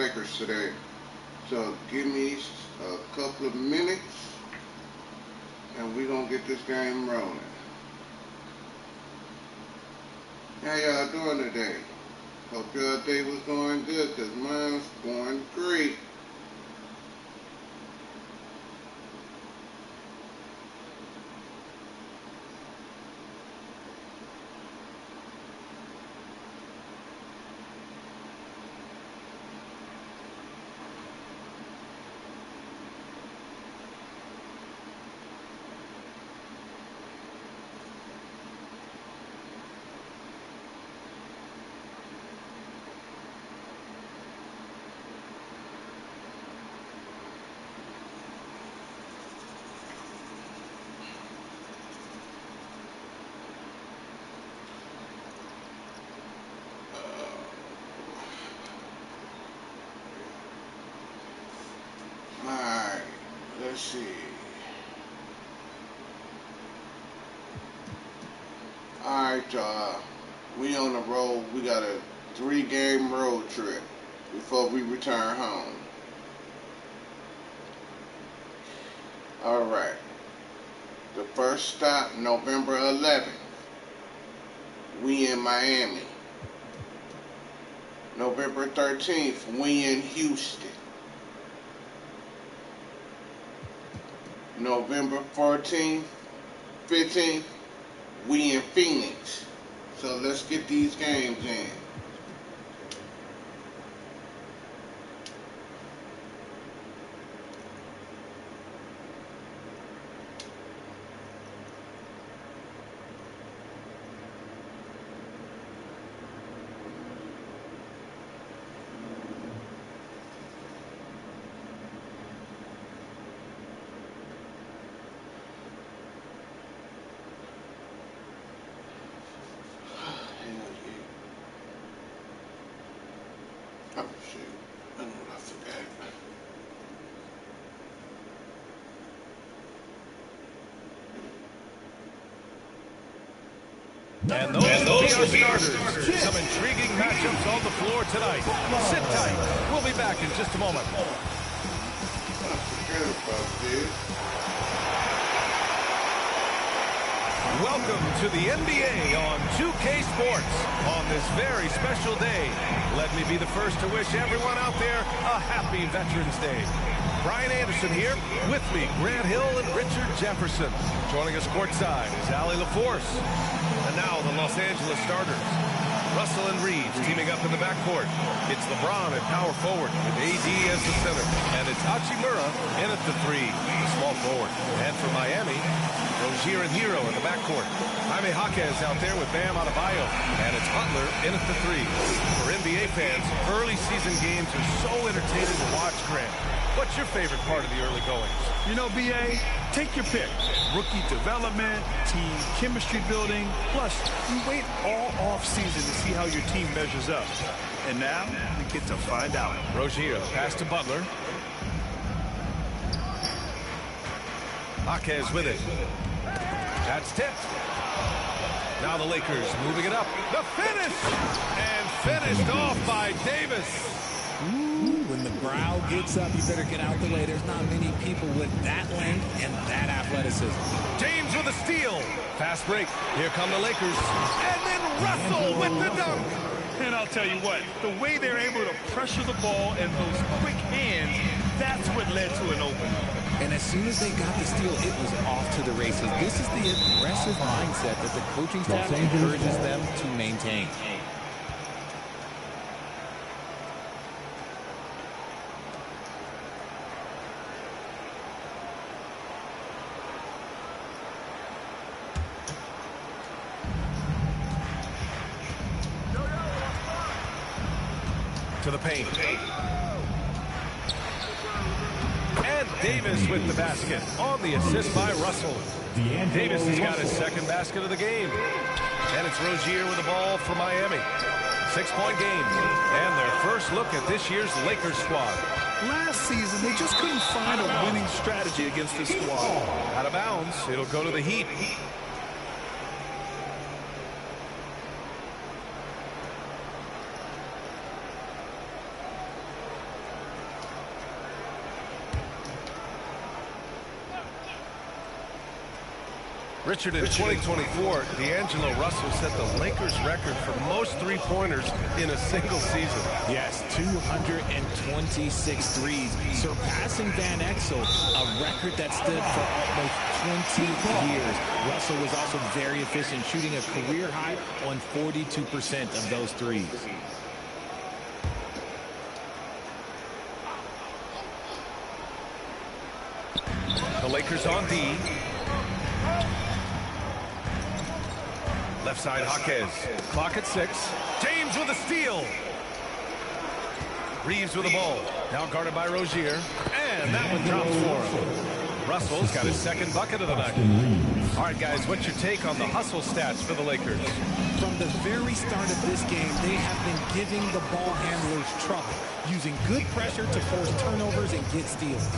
Lakers today. So give me a couple of minutes and we're going to get this game rolling. How y'all doing today? Hope your day was going good, because mine's going great. Alright, let's see. Alright, y'all. We on the road. We got a 3-game road trip before we return home. Alright. The first stop, November 11th. We in Miami. November 13th, we in Houston. November 14th, 15th, we in Phoenix. So let's get these games in. Oh shit, I know what I forgot. And those will be our starters. Some intriguing matchups on the floor tonight. Sit tight. We'll be back in just a moment. I forgot about this. Welcome to the NBA on 2K Sports. On this very special day, let me be the first to wish everyone out there a happy Veterans Day. Brian Anderson here. With me, Grant Hill and Richard Jefferson. Joining us courtside is Allie LaForce. And now the Los Angeles starters. Russell and Reeves teaming up in the backcourt. It's LeBron at power forward with AD as the center. And it's Hachimura in at the 3, the small forward. And for Miami, Rozier and Hero in the backcourt. Jaime Jaquez out there with Bam Adebayo. And it's Butler in at the 3. For NBA fans, early season games are so entertaining to watch, Grant. What's your favorite part of the early goings? You know, B.A., take your pick. Rookie development, team chemistry building. Plus, you wait all off-season to see how your team measures up. And now, we get to find out. Rozier, pass to Butler. Jaquez with it. That's tipped. Now the Lakers moving it up. The finish! And finished off by Davis. Ooh, when the brow gets up, you better get out the way. There's not many people with that length and that athleticism. James with a steal. Fast break. Here come the Lakers. And then Russell with the dunk. And I'll tell you what, the way they're able to pressure the ball and those quick hands, that's what led to an open. And as soon as they got the steal, it was off to the races. This is the aggressive mindset that the coaching staff encourages them to maintain. To the paint. And Davis with the basket on the assist by Russell. Davis has got his second basket of the game. And it's Rozier with the ball for Miami. 6-point game. And their first look at this year's Lakers squad. Last season, they just couldn't find a winning strategy against this squad. Out of bounds. It'll go to the Heat. Richard, in 2024, D'Angelo Russell set the Lakers record for most three-pointers in a single season. Yes, 226 threes, surpassing Van Exel, a record that stood for almost 20 years. Russell was also very efficient, shooting a career high on 42% of those threes. The Lakers on D. Left side, Jaquez. Clock at 6. James with a steal. Reeves with the ball. Now guarded by Rozier. And that one drops for him. Russell's got his second bucket of the night. All right, guys, what's your take on the hustle stats for the Lakers? From the very start of this game, they have been giving the ball handlers trouble, using good pressure to force turnovers and get steals.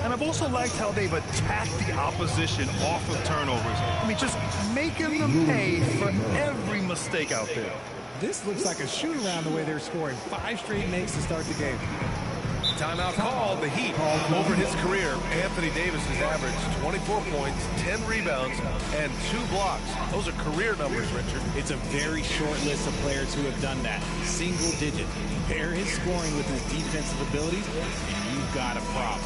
And I've also liked how they've attacked the opposition off of turnovers. I mean, just making them pay for every mistake out there. This looks like a shoot-around the way they're scoring. 5 straight makes to start the game. Timeout called. The Heat. Over his career, Anthony Davis has averaged 24 points, 10 rebounds, and 2 blocks. Those are career numbers, Richard. It's a very short list of players who have done that. Single digit. Pair his scoring with his defensive abilities, and you've got a problem.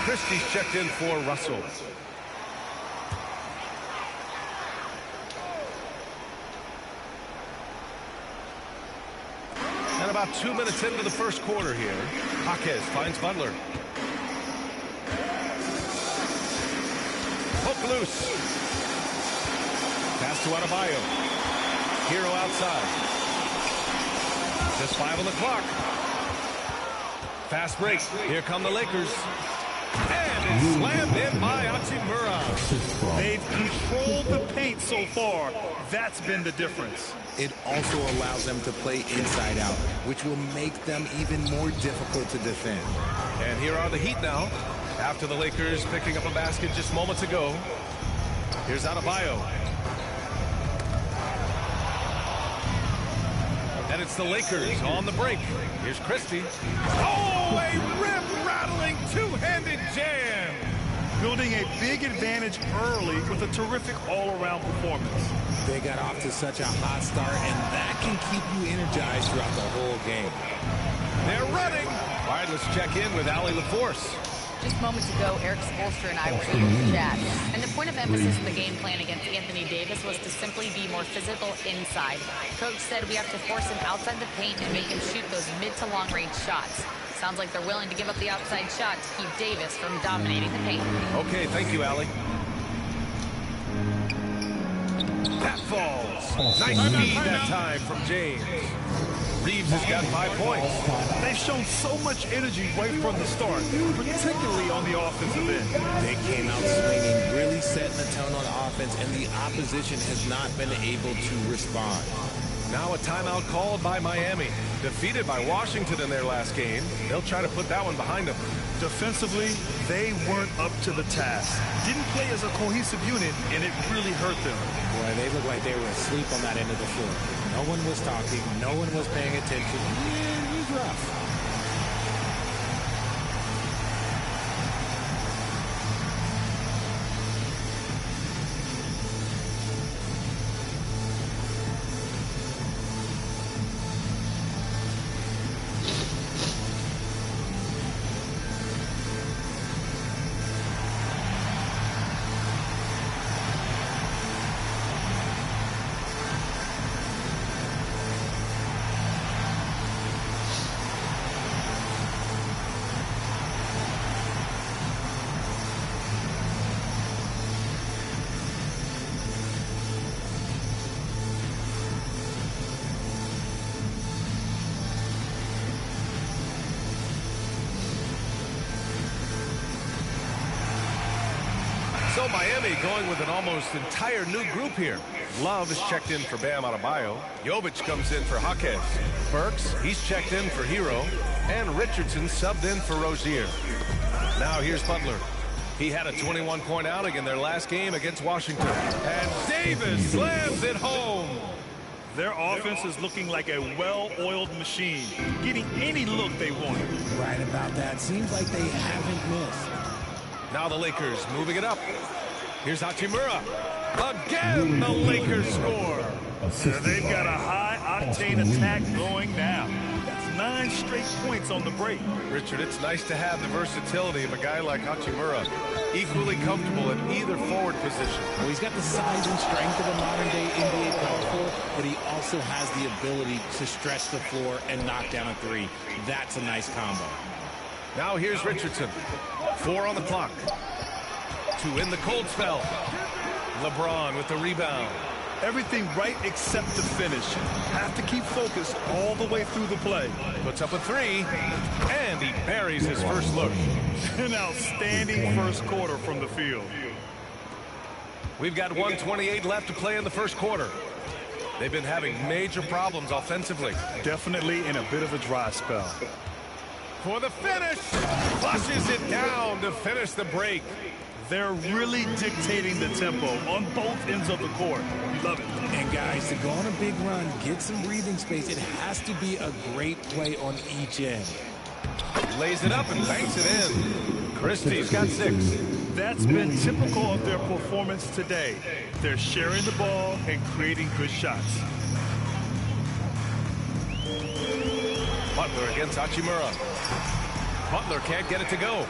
Christie's checked in for Russell. And about 2 minutes into the first quarter here, Jaquez finds Butler. Hook loose. Pass to Adebayo. Hero outside. Just 5 on the clock. Fast break. Here come the Lakers. And it's slammed in by Hachimura. They've controlled the paint so far. That's been the difference. It also allows them to play inside out, which will make them even more difficult to defend. And here are the Heat now, after the Lakers picking up a basket just moments ago. Here's Adebayo. And it's the Lakers on the brink. Here's Christie. Oh, a rim-rattling two-handed jam. Building a big advantage early with a terrific all-around performance. They got off to such a hot start, and that can keep you energized throughout the whole game. They're running. All right, let's check in with Allie LaForce. Just moments ago, Eric Spoelstra and I were able to chat. And the point of emphasis in the game plan against Anthony Davis was to simply be more physical inside. Coach said we have to force him outside the paint and make him shoot those mid to long range shots. Sounds like they're willing to give up the outside shot to keep Davis from dominating the paint. Okay, thank you, Allie. That falls. Nice speed that time from James. Reeves has got 5 points. They've shown so much energy right from the start, particularly on the offensive end. They came out swinging, really setting the tone on offense, and the opposition has not been able to respond. Now a timeout called by Miami. Defeated by Washington in their last game. They'll try to put that one behind them. Defensively, they weren't up to the task. Didn't play as a cohesive unit, and it really hurt them. Boy, they looked like they were asleep on that end of the floor. No one was talking. No one was paying attention. Yeah, it was rough. So Miami going with an almost entire new group here. Love is checked in for Bam Adebayo. Jovic comes in for Jaquez. Burks, he's checked in for Hero. And Richardson subbed in for Rozier. Now here's Butler. He had a 21-point outing in their last game against Washington. And Davis slams it home. Their offense is looking like a well-oiled machine, getting any look they want. Right about that. Seems like they haven't missed. Now the Lakers moving it up. Here's Hachimura. Again, the Lakers score. They've got a high-octane attack going now. That's 9 straight points on the break. Richard, it's nice to have the versatility of a guy like Hachimura, equally comfortable at either forward position. Well, he's got the size and strength of a modern-day NBA power forward, but he also has the ability to stretch the floor and knock down a three. That's a nice combo. Now here's Richardson. 4 on the clock. To in the cold spell. LeBron with the rebound. Everything right except the finish. Have to keep focused all the way through the play. Puts up a 3, and he buries his first look. An outstanding first quarter from the field. We've got 1:28 left to play in the first quarter. They've been having major problems offensively. Definitely in a bit of a dry spell. For the finish, flushes it down to finish the break. They're really dictating the tempo on both ends of the court. You love it. And guys, to go on a big run, get some breathing space, it has to be a great play on each end. Lays it up and banks it in. Christie's got 6. That's been typical of their performance today. They're sharing the ball and creating good shots. Butler against Hachimura. Butler can't get it to go.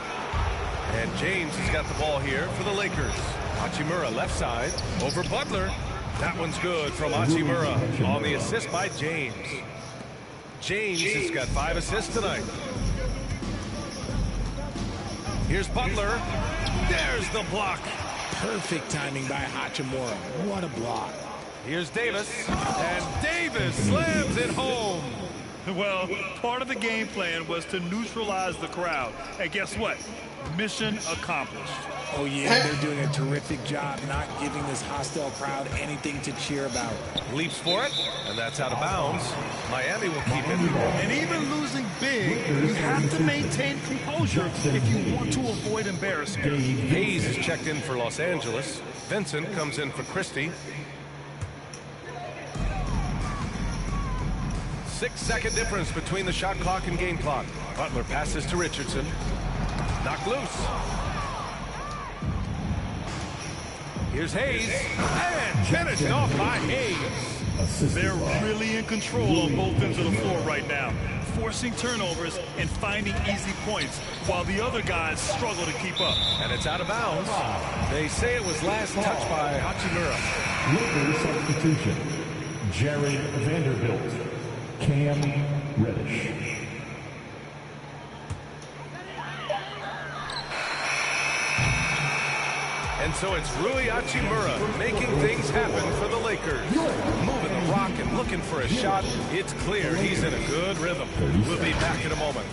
And James has got the ball here for the Lakers. Hachimura left side over Butler. That one's good from Hachimura on the assist by James. James has got 5 assists tonight. Here's Butler. There's the block. Perfect timing by Hachimura. What a block. Here's Davis. And Davis slams it home. Well, part of the game plan was to neutralize the crowd. And guess what? Mission accomplished. Oh, yeah, they're doing a terrific job not giving this hostile crowd anything to cheer about. Leaps for it, and that's out of bounds. Miami will keep it. And even losing big, you have to maintain composure if you want to avoid embarrassment. Hayes is checked in for Los Angeles. Vincent comes in for Christie. 6-second difference between the shot clock and game clock. Butler passes to Richardson. Knocked loose. Here's Hayes. And finished off by Hayes. They're really in control on both ends of the floor right now, forcing turnovers and finding easy points while the other guys struggle to keep up. And it's out of bounds. They say it was last touched by Hachimura. Lakers substitution. Jared Vanderbilt. Cam Reddish. And so it's Rui Hachimura making things happen for the Lakers. Moving the rock and looking for a shot. It's clear he's in a good rhythm. We'll be back in a moment.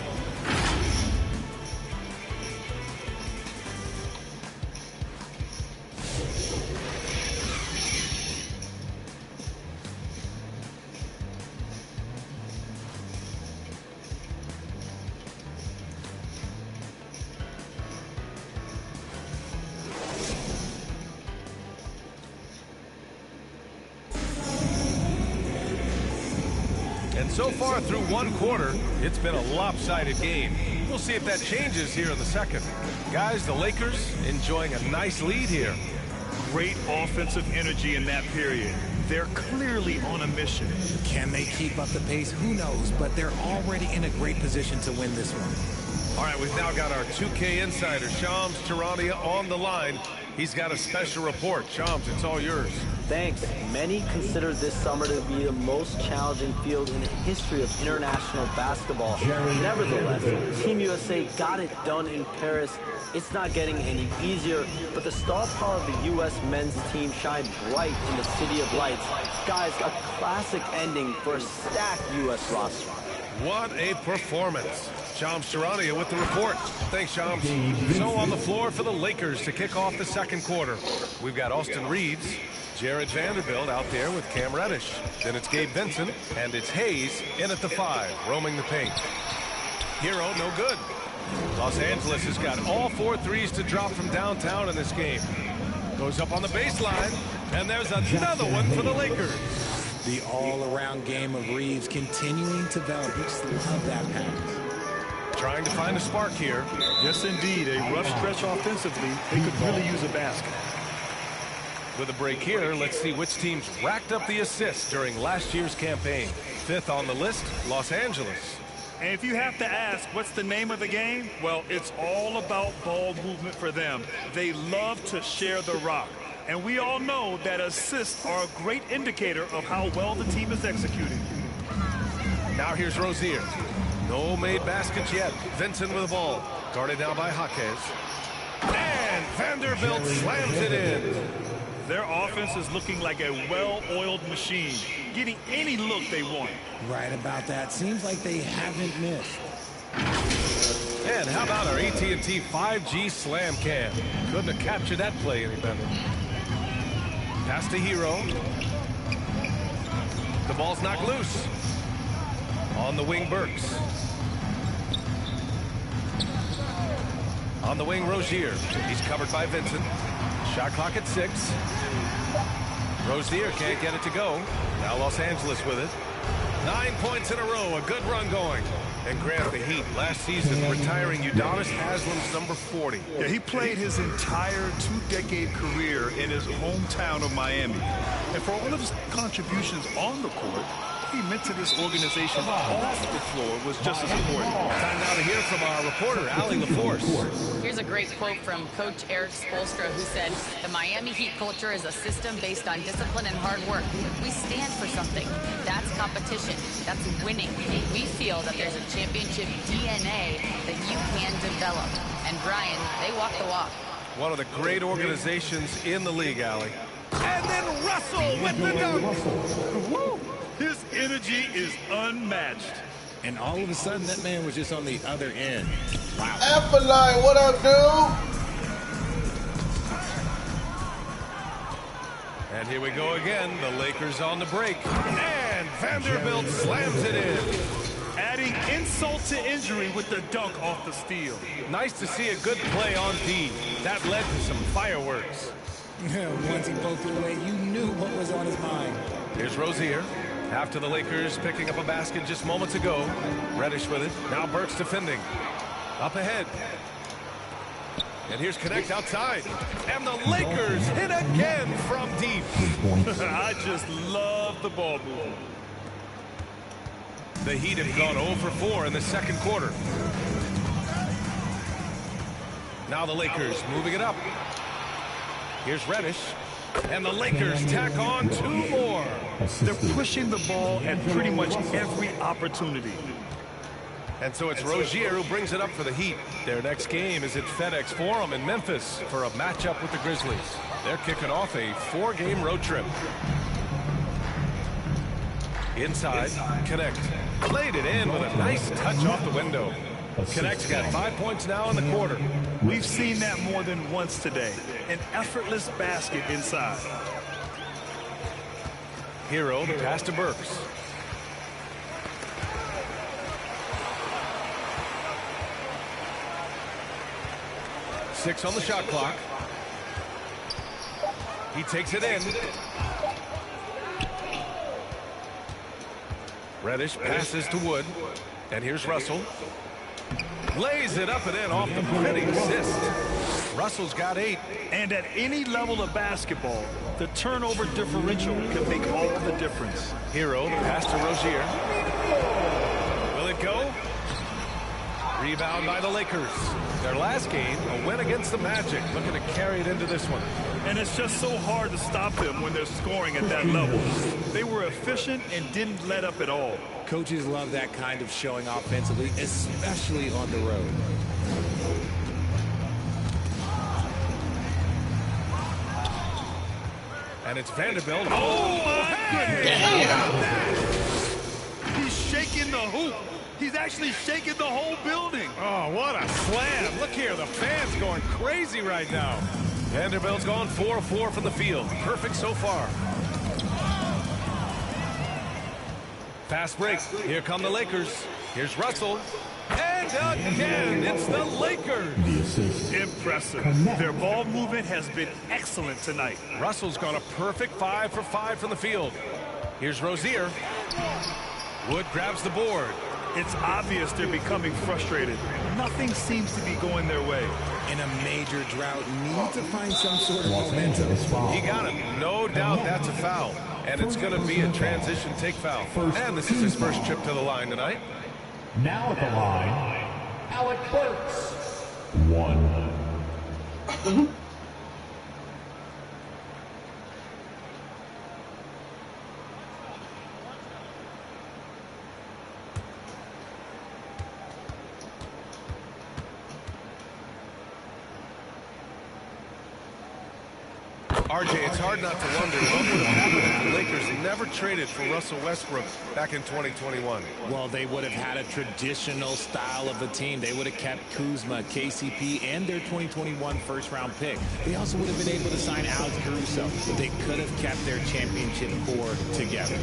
And so far through one quarter, it's been a lopsided game. We'll see if that changes here in the second. Guys, the Lakers enjoying a nice lead here. Great offensive energy in that period. They're clearly on a mission. Can they keep up the pace? Who knows, but they're already in a great position to win this one. All right, we've now got our 2K insider, Shams Charania, on the line. He's got a special report. Shams, it's all yours. Thanks. Many consider this summer to be the most challenging field in the history of international basketball. Nevertheless, Team USA got it done in Paris. It's not getting any easier, but the star power of the U.S. men's team shined bright in the City of Lights. Guys, a classic ending for a stacked U.S. roster. What a performance. Shams Charania with the report. Thanks, Shams. So on the floor for the Lakers to kick off the second quarter. We've got Austin Reeves, Jared Vanderbilt out there with Cam Reddish. Then it's Gabe Vincent, and it's Hayes in at the 5, roaming the paint. Hero, no good. Los Angeles has got all 4 threes to drop from downtown in this game. Goes up on the baseline, and there's another one for the Lakers. The all-around game of Reeves continuing to develop. You just love that pass. Trying to find a spark here. Yes, indeed. A rough stretch offensively. They could really use a basket. With a break here, let's see which teams racked up the assists during last year's campaign. 5th on the list, Los Angeles. And if you have to ask, what's the name of the game? Well, it's all about ball movement for them. They love to share the rock. And we all know that assists are a great indicator of how well the team is executing. Now here's Rozier. No made baskets yet. Vincent with the ball. Guarded now by Jaquez. And Vanderbilt slams it in. Their offense is looking like a well-oiled machine, getting any look they want. Right about that. Seems like they haven't missed. And how about our AT&T 5G Slam Cam? Couldn't have captured that play any better. Pass to Hero. The ball's knocked loose. On the wing, Burks. On the wing, Rozier. He's covered by Vincent. Shot clock at 6. Rozier can't get it to go. Now Los Angeles with it. 9 points in a row. A good run going. And Grant, the Heat last season retiring Udonis Haslam's number 40. Yeah, he played his entire 2-decade career in his hometown of Miami. And for all of his contributions on the court, he meant to this organization off the floor was just as important. Time now to hear from our reporter, Allie LaForce. Here's a great quote from Coach Eric Spoelstra, who said, "The Miami Heat culture is a system based on discipline and hard work. We stand for something. That's competition. That's winning. We feel that there's a championship DNA that you can develop." And Brian, they walk the walk. One of the great organizations in the league, Allie. And then Russell with the dunk. Woo! His energy is unmatched. And all of a sudden, that man was just on the other end. Wow. Apple, what up, dude? And here we go again. The Lakers on the break. And Vanderbilt slams it in. Adding insult to injury with the dunk off the steal. Nice to see a good play on D. That led to some fireworks. Once he poked it away, you knew what was on his mind. Here's Rozier. After the Lakers picking up a basket just moments ago. Reddish with it. Now Burks defending. Up ahead. And here's Connect outside. And the Lakers hit again from deep. I just love the ball movement. The Heat have gone 0 for 4 in the second quarter. Now the Lakers moving it up. Here's Reddish. And the Lakers tack on 2 more. They're pushing the ball at pretty much every opportunity. And so it's Rozier who brings it up for the Heat. Their next game is at FedEx Forum in Memphis for a matchup with the Grizzlies. They're kicking off a 4-game road trip. Inside, Connect. Played it in with a nice touch off the window. Connect's got 5 points now in the quarter. We've seen that more than once today. An effortless basket inside. Hero, the pass to Burks. Six on the shot clock. He takes it in. Reddish passes to Wood. And here's Russell. Lays it up and in off the pretty assist. Russell's got 8. And at any level of basketball, the turnover differential can make all the difference. Hero, the pass to Rozier. Will it go? Rebound by the Lakers. Their last game, a win against the Magic. Looking to carry it into this one. And it's just so hard to stop them when they're scoring at that level. They were efficient and didn't let up at all. Coaches love that kind of showing offensively, especially on the road. And it's Vanderbilt. Oh, my goodness! He's shaking the hoop. He's actually shaking the whole building. Oh, what a slam. Look here, the fans going crazy right now. Vanderbilt's gone 4 of 4 from the field. Perfect so far. Fast break. Here come the Lakers. Here's Russell. And again, it's the Lakers. The assist. Impressive. Their ball movement has been excellent tonight. Russell's gone a perfect 5 for 5 from the field. Here's Rozier. Wood grabs the board. It's obvious they're becoming frustrated. Nothing seems to be going their way. In a major drought, need to find some sort of Los momentum. Angeles foul. He got it. No doubt that's a foul. And it's going to be a transition take foul. And this is his first trip to the line tonight. Now at the line, Alec Burks. 1. RJ, it's hard not to wonder what would have happened if the Lakers never traded for Russell Westbrook back in 2021. Well, they would have had a traditional style of the team. They would have kept Kuzma, KCP, and their 2021 first-round pick. They also would have been able to sign Alex Caruso. They could have kept their championship core together.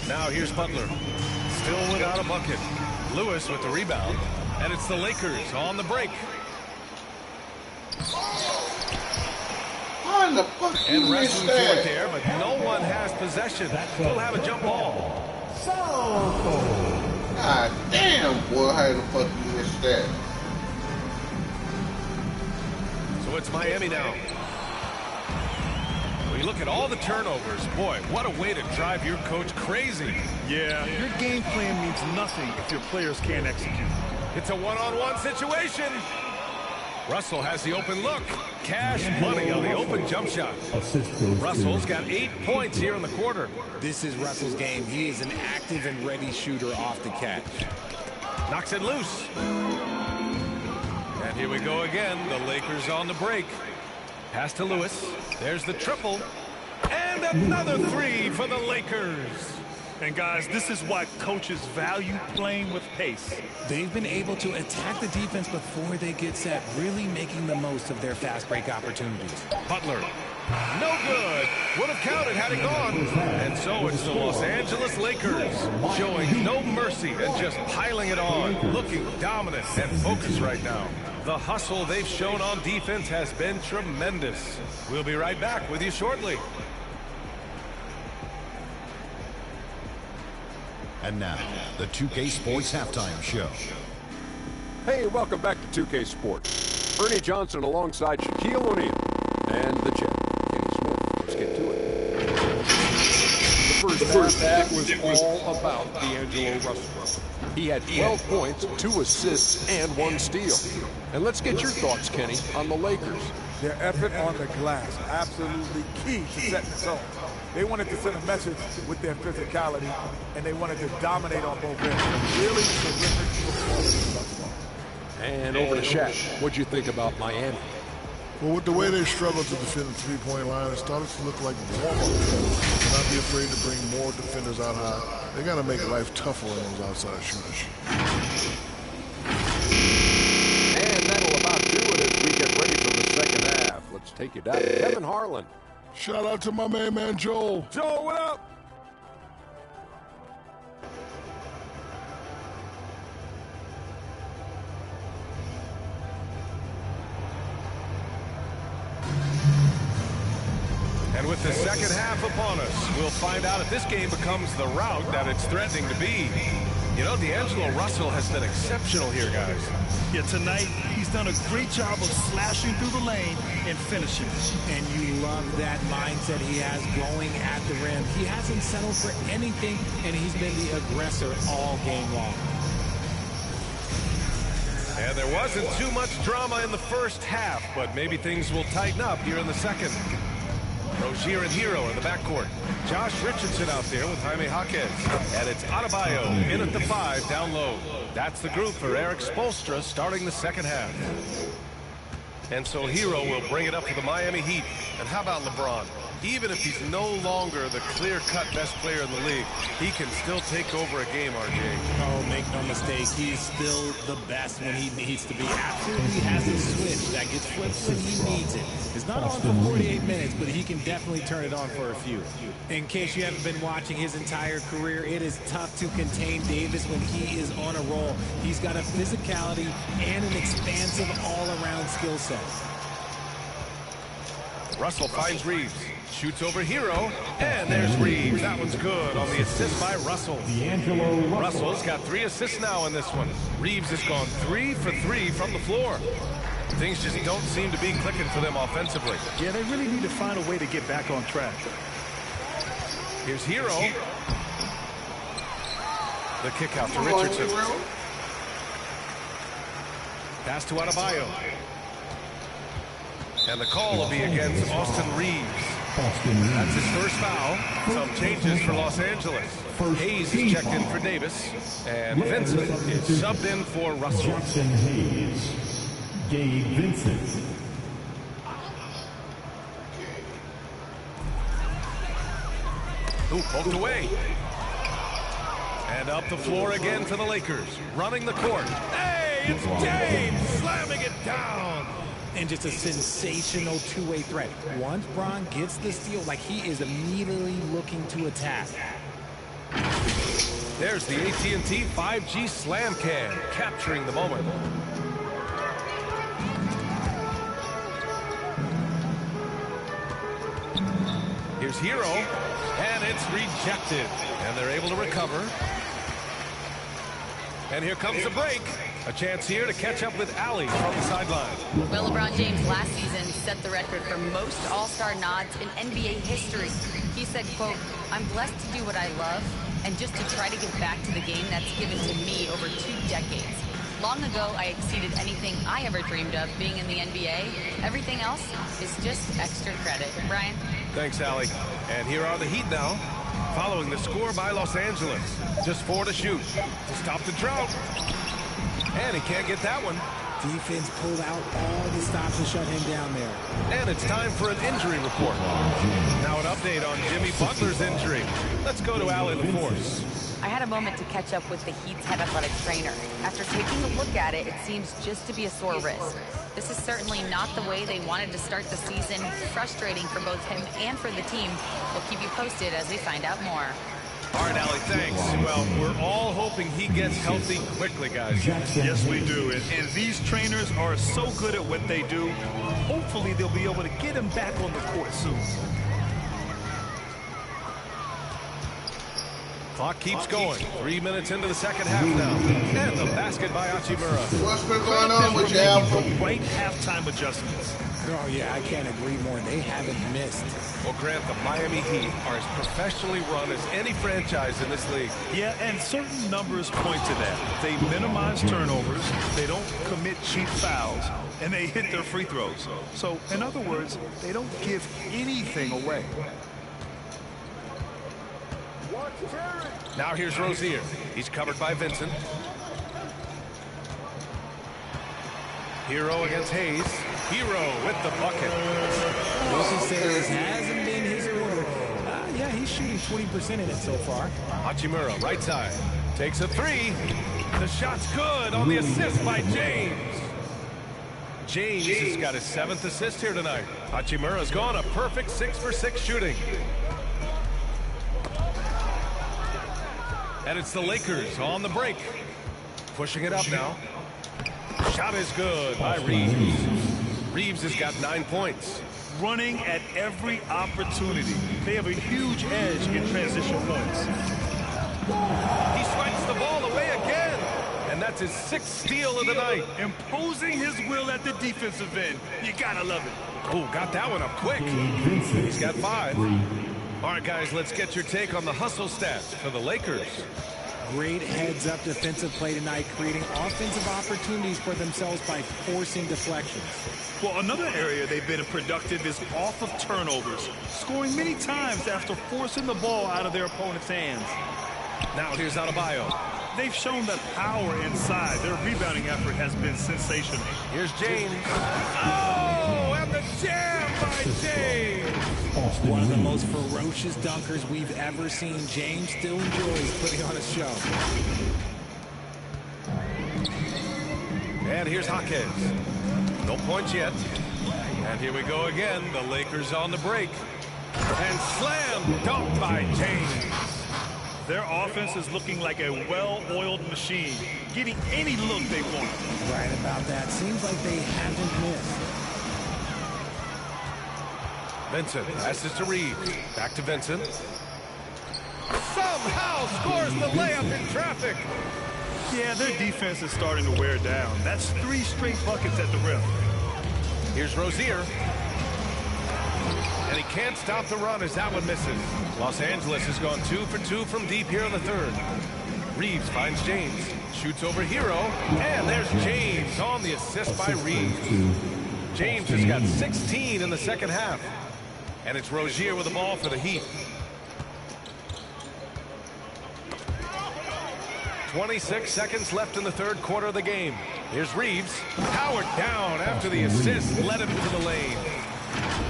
Now here's Butler. Still without a bucket. Lewis with the rebound. And it's the Lakers on the break. How in the fuck you And missed wrestling for it that? there, but no one has possession. We'll have a jump ball. God damn, boy, how the fuck you missed that? So it's Miami now. When you look at all the turnovers, boy, what a way to drive your coach crazy. Yeah, your game plan means nothing if your players can't execute. It's a one-on-one situation. Russell has the open look. Cash money on the open jump shot. Assist goes Russell's to got 8 points here in the quarter. This is Russell's game. He is an active and ready shooter off the catch. Knocks it loose. And here we go again. The Lakers on the break. Pass to Lewis. There's the triple. And another 3 for the Lakers. And guys, this is why coaches value playing with pace. They've been able to attack the defense before they get set, really making the most of their fast break opportunities. Butler. No good. Would have counted had it gone. And so it's the Los Angeles Lakers showing no mercy and just piling it on. Looking dominant and focused right now. The hustle they've shown on defense has been tremendous. We'll be right back with you shortly. And now, the 2K Sports Halftime Show. Hey, welcome back to 2K Sports. Ernie Johnson alongside Shaquille O'Neal and the Jet, Kenny Smith. Let's get to it. The first half was all about D'Angelo Russell. He had 12 points, 2 assists, and 1 steal. And let's get your thoughts, Kenny, on the Lakers. Their effort on the glass, absolutely key to setting the tone. They wanted to send a message with their physicality, and they wanted to dominate on both ends. Really terrific performance thus far. And over to Shaq. What'd you think about Miami? Well, with the way they struggled to defend the three-point line, it started to look like warm-up. Not be afraid to bring more defenders out high. They got to make life tougher on those outside shooters. And that'll about do it as we get ready for the second half. Let's take you down to Kevin Harlan. Shout out to my main man, Joel. Joel, what up? And with the second half upon us, we'll find out if this game becomes the rout that it's threatening to be. You know, D'Angelo Russell has been exceptional here, guys. Yeah, tonight, he's done a great job of slashing through the lane and finishing. And you love that mindset he has going at the rim. He hasn't settled for anything, and he's been the aggressor all game long. And there wasn't too much drama in the first half, but maybe things will tighten up here in the second. Rozier and Hero in the backcourt. Josh Richardson out there with Jaime Jaquez. And it's Adebayo in at the 5 down low. That's the group for Eric Spoelstra starting the second half. And so Hero will bring it up for the Miami Heat. And how about LeBron? Even if he's no longer the clear-cut best player in the league, he can still take over a game, RJ. Oh, make no mistake, he's still the best when he needs to be. Absolutely has a switch that gets flipped when he needs it. It's not on for 48 minutes, but he can definitely turn it on for a few. In case you haven't been watching his entire career, it is tough to contain Davis when he is on a roll. He's got a physicality and an expansive all-around skill set. Russell finds Reeves. Shoots over Hero, and there's Reeves. That one's good on the assist by Russell. Russell's got 3 assists now in this one. Reeves has gone 3 for 3 from the floor. Things just don't seem to be clicking for them offensively. Yeah, they really need to find a way to get back on track. Here's Hero. The kick out to Richardson. Pass to Adebayo. And the call will be against Austin Reeves. That's his first foul. Some changes for Los Angeles. Hayes is checked in for Davis. And Vincent is subbed in for Russell. Jackson Hayes. Gabe Vincent. Who poked away. And up the floor again for the Lakers. Running the court. Hey, it's James slamming it down. And just a sensational two-way threat. Once Bron gets the steal, like he is immediately looking to attack. There's the AT&T 5G slam can, capturing the moment. Here's Hero, and it's rejected. And they're able to recover. And here comes the break. A chance here to catch up with Allie from the sideline. Well, LeBron James last season set the record for most All-Star nods in NBA history. He said, quote, "I'm blessed to do what I love and just to try to give back to the game that's given to me over 2 decades. Long ago, I exceeded anything I ever dreamed of being in the NBA. Everything else is just extra credit." Brian? Thanks, Allie. And here are the Heat now, following the score by Los Angeles. Just 4 to shoot to stop the drought. And he can't get that one. Defense pulled out all the stops to shut him down there. And it's time for an injury report. Now an update on Jimmy Butler's injury. Let's go to Allie LaForce. I had a moment to catch up with the Heat's head athletic trainer. After taking a look at it, it seems just to be a sore wrist. This is certainly not the way they wanted to start the season. Frustrating for both him and for the team. We'll keep you posted as we find out more. All right, Allie, thanks. Well, we're all hoping he gets healthy quickly, guys. Yes, we do. And these trainers are so good at what they do. Hopefully, they'll be able to get him back on the court soon. Clock keeps going. 3 minutes into the second half now. And the basket by Hachimura. What's been going on with you, Alpha? Right halftime adjustments. Oh, yeah, I can't agree more. They haven't missed. Well, Grant, the Miami Heat are as professionally run as any franchise in this league. Yeah, and certain numbers point to that. They minimize turnovers, they don't commit cheap fouls, and they hit their free throws. So, in other words, they don't give anything away. Now here's Rozier. He's covered by Vincent. Hero against Hayes. Hero with the bucket. Wilson says hasn't been his order. Yeah, he's shooting 20% in it so far. Hachimura, right side. Takes a 3. The shot's good on the assist by James. James has got his 7th assist here tonight. Hachimura's gone a perfect 6 for 6 shooting. And it's the Lakers on the break. Pushing it up now. Shot is good by Reeves. Reeves has got 9 points. Running at every opportunity. They have a huge edge in transition points. He swipes the ball away again. And that's his 6th steal of the night. Imposing his will at the defensive end. You gotta love it. Oh, got that one up quick. He's got 5. All right, guys, let's get your take on the hustle stats for the Lakers. Great heads-up defensive play tonight, creating offensive opportunities for themselves by forcing deflections. Well, another area they've been productive is off of turnovers, scoring many times after forcing the ball out of their opponent's hands. Now here's Adebayo. They've shown the power inside. Their rebounding effort has been sensational. Here's James. Oh, and the jam by James. One of the most ferocious dunkers we've ever seen. James still enjoys putting on a show. And here's Jaquez. No points yet. And here we go again. The Lakers on the break. And slam dunk by James. Their offense is looking like a well-oiled machine, getting any look they want. Right about that. Seems like they haven't missed. Vincent passes to Reeves. Back to Vincent. Somehow scores the layup in traffic. Yeah, their defense is starting to wear down. That's 3 straight buckets at the rim. Here's Rozier. And he can't stop the run as that one misses. Los Angeles has gone 2 for 2 from deep here in the third. Reeves finds James. Shoots over Hero. And there's James on the assist by Reeves. James has got 16 in the second half. And it's Rozier with the ball for the Heat. 26 seconds left in the third quarter of the game. Here's Reeves. Powered down after the assist led him to the lane.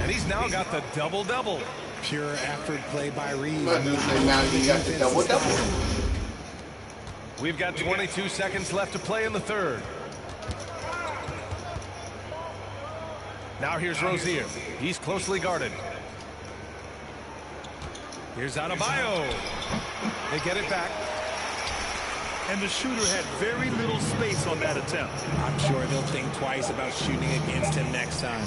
And he's now got the double-double. Pure effort play by Reeves. Now you got the double-double. We've got 22 seconds left to play in the third. Now here's Rozier. He's closely guarded. Here's Adebayo. They get it back. And the shooter had very little space on that attempt. I'm sure they'll think twice about shooting against him next time.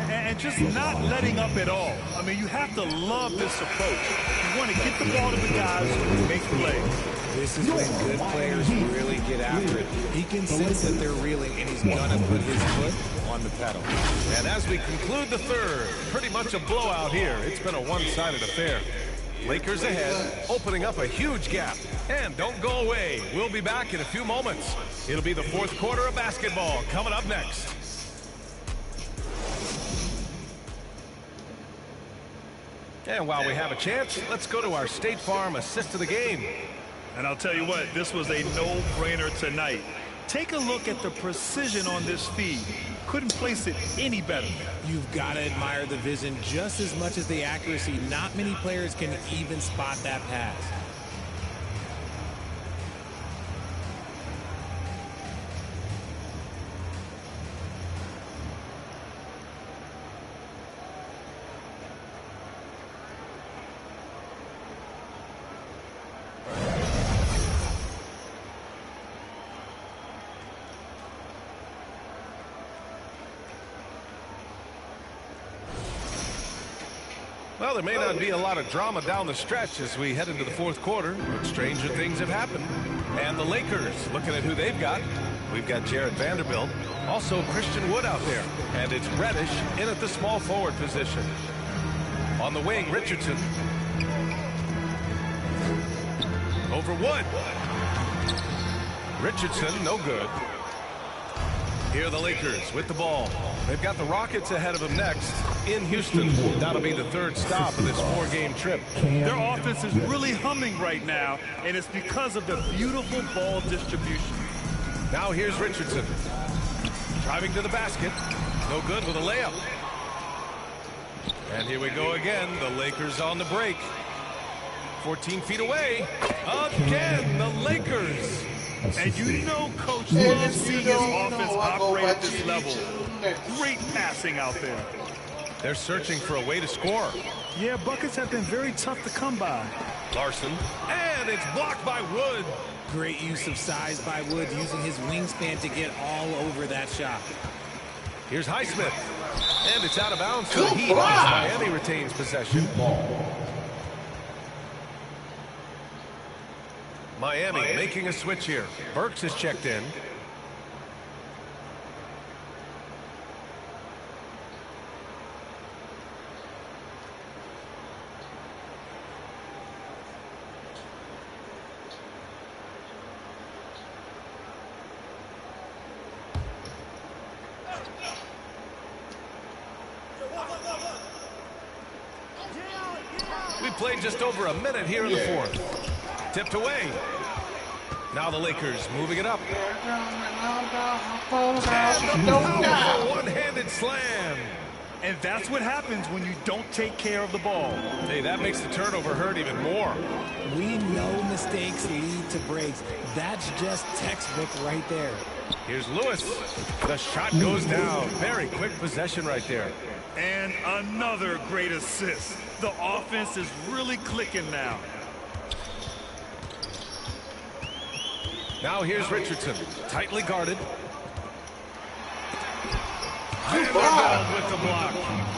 And just not letting up at all. I mean, you have to love this approach. You want to get the ball to the guys who make plays. This is when good players really get after it. He can sense that they're reeling, and he's going to put his foot on the pedal. And as we conclude the third, pretty much a blowout here. It's been a one-sided affair. Lakers ahead, opening up a huge gap. And don't go away. We'll be back in a few moments. It'll be the fourth quarter of basketball coming up next. And while we have a chance, let's go to our State Farm assist of the game. And I'll tell you what, this was a no-brainer tonight. Take a look at the precision on this feed. Couldn't place it any better. You've got to admire the vision just as much as the accuracy. Not many players can even spot that pass. Well, there may not be a lot of drama down the stretch as we head into the fourth quarter, but stranger things have happened. And the Lakers, looking at who they've got. We've got Jared Vanderbilt, also Christian Wood out there. And it's Reddish in at the small forward position. On the wing, Richardson. Over Wood. Richardson, no good. Here are the Lakers with the ball. They've got the Rockets ahead of them next in Houston. That'll be the third stop of this four-game trip. Their offense is really humming right now, and it's because of the beautiful ball distribution. Now here's Richardson. Driving to the basket. No good with a layup. And here we go again. The Lakers on the break. 14 feet away. Again, the Lakers. And you know Coach loves seeing his offense operate at this level. Great passing out there. They're searching for a way to score. Yeah, buckets have been very tough to come by. Larson, and it's blocked by Wood. Great use of size by Wood, using his wingspan to get all over that shot. Here's Highsmith, and it's out of bounds to the Heat. Miami retains possession. Miami making a switch here. Burks is checked in. We played just over a minute here in the fourth. Tipped away. Now the Lakers moving it up. And a powerful one-handed slam. And that's what happens when you don't take care of the ball. Hey, that makes the turnover hurt even more. We know mistakes lead to breaks. That's just textbook right there. Here's Lewis. The shot goes down. Very quick possession right there. And another great assist. The offense is really clicking now. Now here's Richardson. Tightly guarded. With the block.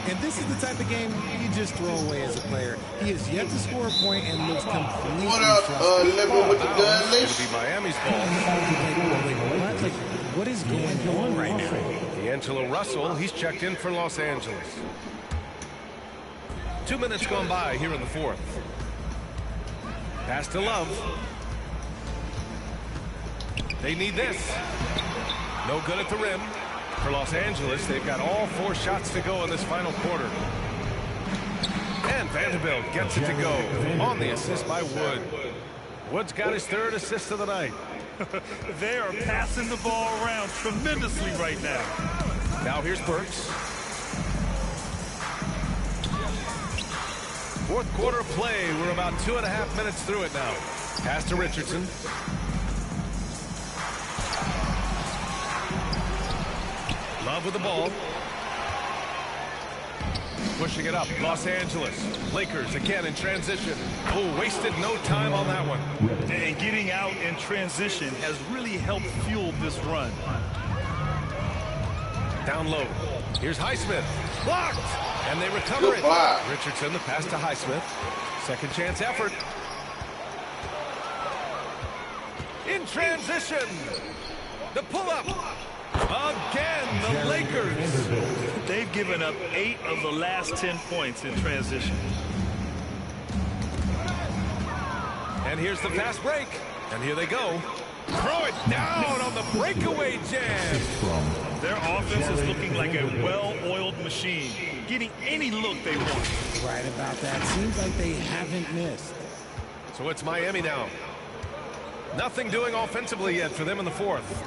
And this is the type of game you just throw away as a player. He has yet to score a point and looks completely What up, Livin with the gun It's going to be Miami's ball. What is going on right now? D'Angelo Russell, he's checked in for Los Angeles. 2 minutes gone by here in the fourth. Pass to Love. They need this. No good at the rim. For Los Angeles, they've got all 4 shots to go in this final quarter. And Vanderbilt gets it to go on the assist by Wood. Wood's got his 3rd assist of the night. They are passing the ball around tremendously right now. Now here's Burks. Fourth quarter of play. We're about 2.5 minutes through it now. Pass to Richardson. Love with the ball. Pushing it up. Los Angeles. Lakers again in transition. Oh, wasted no time on that one. And getting out in transition has really helped fuel this run. Down low. Here's Highsmith. Blocked! And they recover it. Richardson, the pass to Highsmith. Second chance effort. In transition. The pull-up. Again, the Lakers. They've given up 8 of the last 10 points in transition. And here's the fast break. And here they go. Throw it down on the breakaway jam. Their offense is looking like a well-oiled machine, getting any look they want. Right about that. Seems like they haven't missed. So it's Miami now. Nothing doing offensively yet for them in the fourth.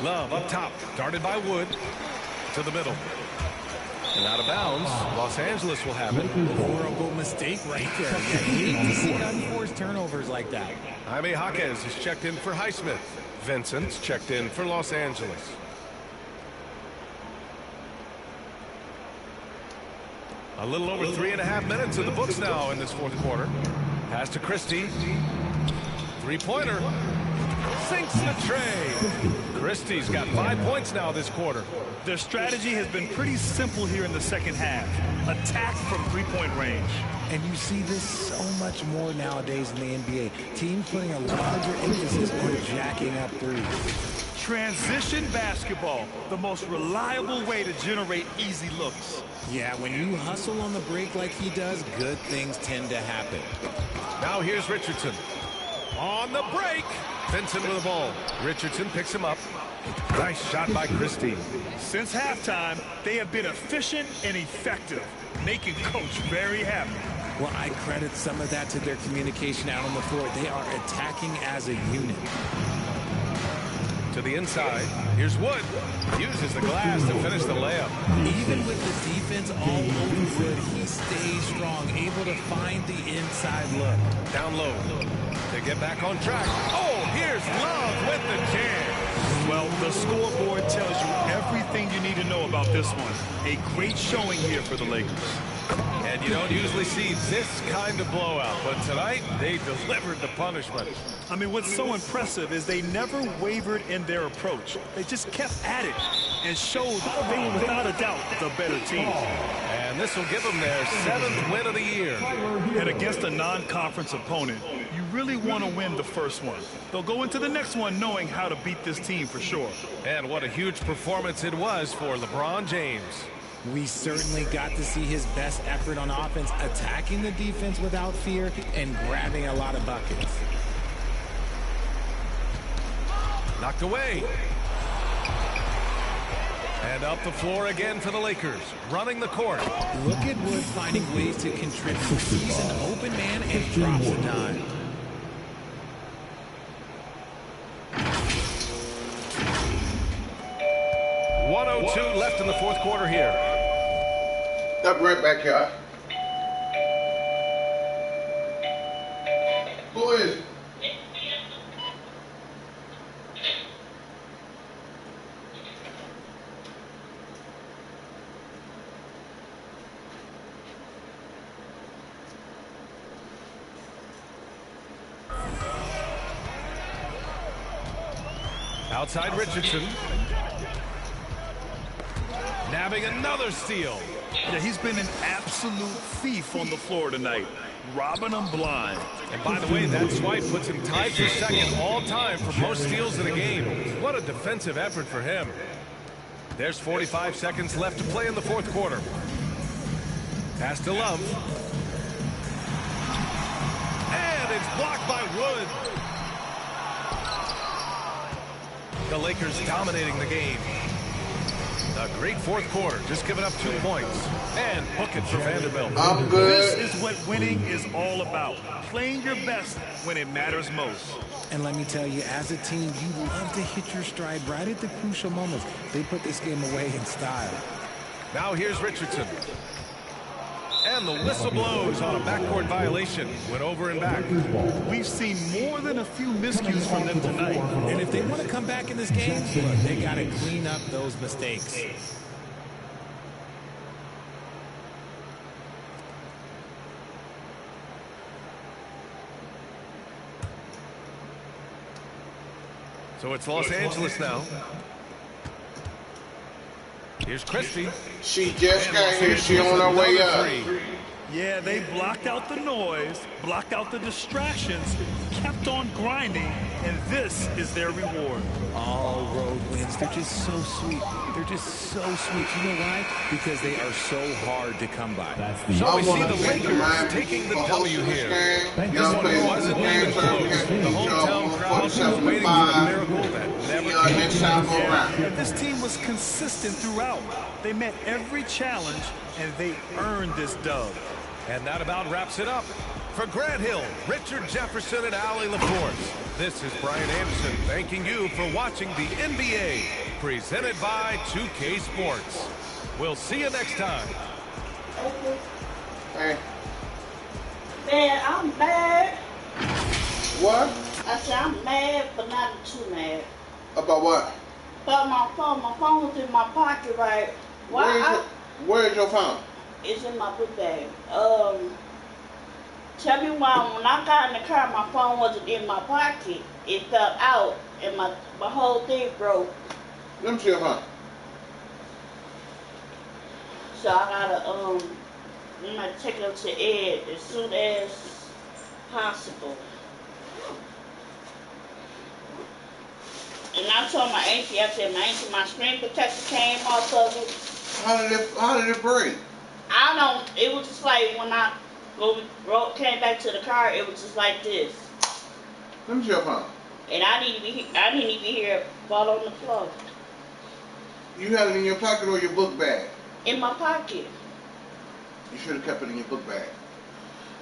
Love up top, guarded by Wood, to the middle. And out of bounds, Los Angeles will have it. Horrible mistake right there. You hate to see unforced turnovers like that. Jaime Jaquez is checked in for Highsmith. Vincent's checked in for Los Angeles. A little over 3.5 minutes in the books now in this fourth quarter. Pass to Christie. Three-pointer. Sinks the tray. Christie's got 5 points now this quarter. Their strategy has been pretty simple here in the second half. Attack from three-point range. And you see this so much more nowadays in the NBA. Teams putting a larger emphasis on jacking up threes. Transition basketball, the most reliable way to generate easy looks. Yeah, when you hustle on the break like he does, good things tend to happen. Now here's Richardson. On the break. Vincent with the ball. Richardson picks him up. Nice shot by Christie. Since halftime, they have been efficient and effective, making Coach very happy. Well, I credit some of that to their communication out on the floor. They are attacking as a unit. To the inside. Here's Wood. Uses the glass to finish the layup. Even with the defense all over Wood, he stays strong, able to find the inside look. Down low. They get back on track. Oh, here's Love with the jam. Well, the scoreboard tells you everything you need to know about this one. A great showing here for the Lakers. And you don't usually see this kind of blowout, but tonight they delivered the punishment. I mean, what's so impressive is they never wavered in their approach. They just kept at it and showed they were without a doubt the better team. And this will give them their 7th win of the year. And against a non-conference opponent, you really want to win the first one. They'll go into the next one knowing how to beat this team for sure. And what a huge performance it was for LeBron James. We certainly got to see his best effort on offense, attacking the defense without fear and grabbing a lot of buckets. Knocked away. And up the floor again for the Lakers, running the court. Look at Wood finding ways to contribute. He's an open man and drops a dime. in the fourth quarter here. Up right back, y'all. Who is it? Outside Richardson. Nabbing another steal. Yeah, he's been an absolute thief on the floor tonight, robbing them blind. And by the way, that swipe puts him tied for second all time for most steals in a game. What a defensive effort for him. There's 45 seconds left to play in the fourth quarter. Pass to Love. And it's blocked by Wood. The Lakers dominating the game. A great fourth quarter, just giving up 2 points. And book it for Vanderbilt. I'm good. This is what winning is all about. Playing your best when it matters most. And let me tell you, as a team, you love to hit your stride right at the crucial moments. They put this game away in style. Now here's Richardson. And the whistle blows on a backcourt violation. Went over and back. We've seen more than a few miscues from them tonight. And if they want to come back in this game, look, they got to clean up those mistakes. So it's Los Angeles now. Here's Christie. She just got here. She on her way up. Yeah, they blocked out the noise, blocked out the distractions, kept on grinding, and this is their reward. All road wins. They're just so sweet. They're just so sweet. You know why? Because they are so hard to come by. So we see the Lakers taking the W here. This one wasn't even close. The hometown crowd was waiting for a miracle that never came. And this team was consistent throughout. They met every challenge, and they earned this dub. And that about wraps it up. For Grant Hill, Richard Jefferson, and Allie LaForce, this is Brian Anderson thanking you for watching the NBA, presented by 2K Sports. We'll see you next time. Hey. Man, I'm mad. What? I said I'm mad, but not too mad. About what? About my phone. My phone was in my pocket, right? Where is your phone? It's in my book bag. Tell me why when I got in the car, my phone wasn't in my pocket. It fell out, and my whole thing broke. Let me see your phone. So I gotta I'm gonna take it up to Ed as soon as possible. And I told my auntie, I said, my auntie, my screen protector came off of it. How did it break? I don't, it was just like when I came back to the car, it was just like this. Let me see your phone. And I didn't even hear it fall on the floor. You had it in your pocket or your book bag? In my pocket. You should have kept it in your book bag.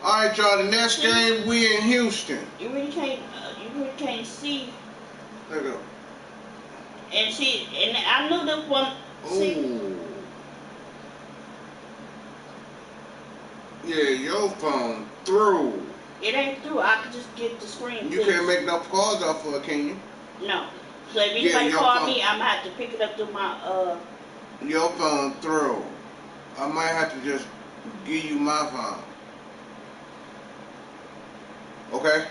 All right, y'all. The next game, we in Houston. You really can't see. There you go. And see, and I knew this one. Ooh. Yeah, your phone through. It ain't through. I could just get the screen. You can't make no calls off of it, can you? No. So if anybody call me, I'm gonna have to pick it up through my Your phone through. I might have to just give you my phone. Okay?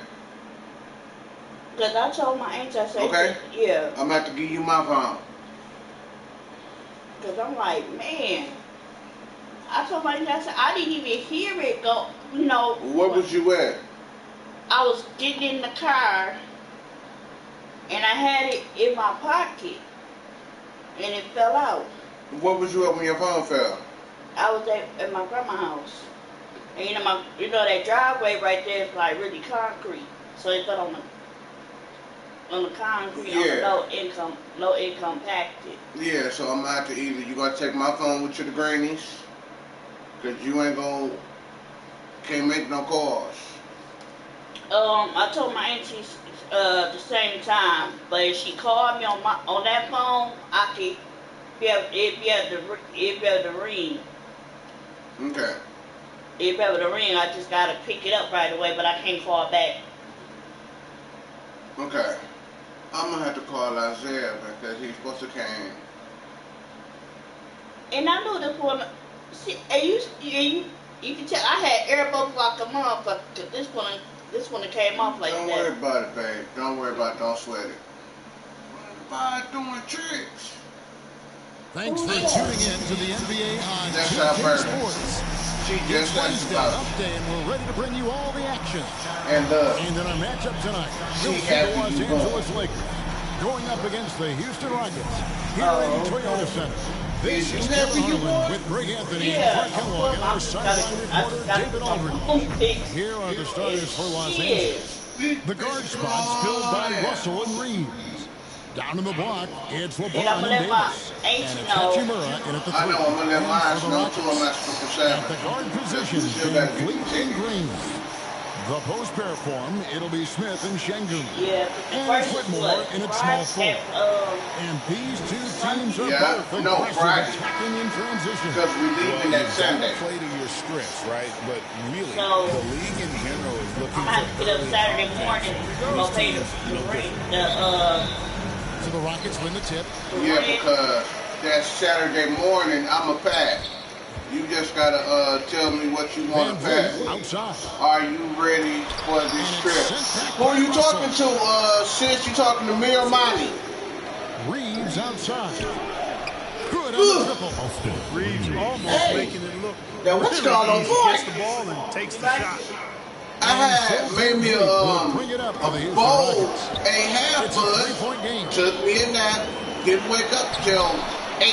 Because I told my aunt, I said, okay? Yeah. I'm gonna have to give you my phone. Because I'm like, man. I told my aunt, I said, I didn't even hear it go, you know. Where was you at? I was getting in the car, and I had it in my pocket, and it fell out. Where was you at when your phone fell? I was at my grandma's house. And you know that driveway right there is like really concrete. So it fell on the concrete, yeah. on the low income package. Yeah, so I'm gonna have to you gonna take my phone with you to Granny's, cause you can't make no calls. I told my auntie the same time, but if she called me on that phone, I could If you have the ring. Okay. If you have the ring, I just gotta pick it up right away, but I can't fall back. Okay. I'm gonna have to call Isaiah because he's supposed to came. And I knew this one. See, and you can tell I had air bubbles like a motherfucker. Cause this one came off like Don't that. worry about it, babe. Don't worry about it. Don't sweat it. What about doing tricks? Thanks for tuning in to the NBA on That's our 2K birthday. Sports. She It's just asked Wednesday about it. update, and we're ready to bring you all the action. And in our matchup tonight, she you'll see had the to Los be Angeles Lakers going up against the Houston Rockets here in Toyota Center. This is Kevin Harlan with Greg Anthony and Clark Kellogg and our sideline reporter David Aldridge. Here are the starters for Los Angeles. The guard spots filled by Russell and Reeves. Down in the block, it's LeBron and Davis. And it's Hachimura in at the three. I know, I'm going to let mine know too. I'm not At the guard position, Van Vliet and Green. The post pair form, it'll be Smith and Şengün. Yeah, and Whitmore in its small form. And these two teams are both aggressive attacking in transition. Because we leaving that Sunday. Play to your strengths, right? But really, the league in general is looking I have to get up Saturday morning to go pay So the Rockets win the tip. Yeah, because that Saturday morning, I'm a pass. You just gotta tell me what you want to pass. Outside. Are you ready for this trip? Who are you talking to, sis? You talking to me or Monty? Reeves outside. Good on the triple. Reeves almost making it look. Now what's going on, boy? Gets the ball and takes the shot. I had made me a bowl, a half bud, took me a nap, didn't wake up till 8.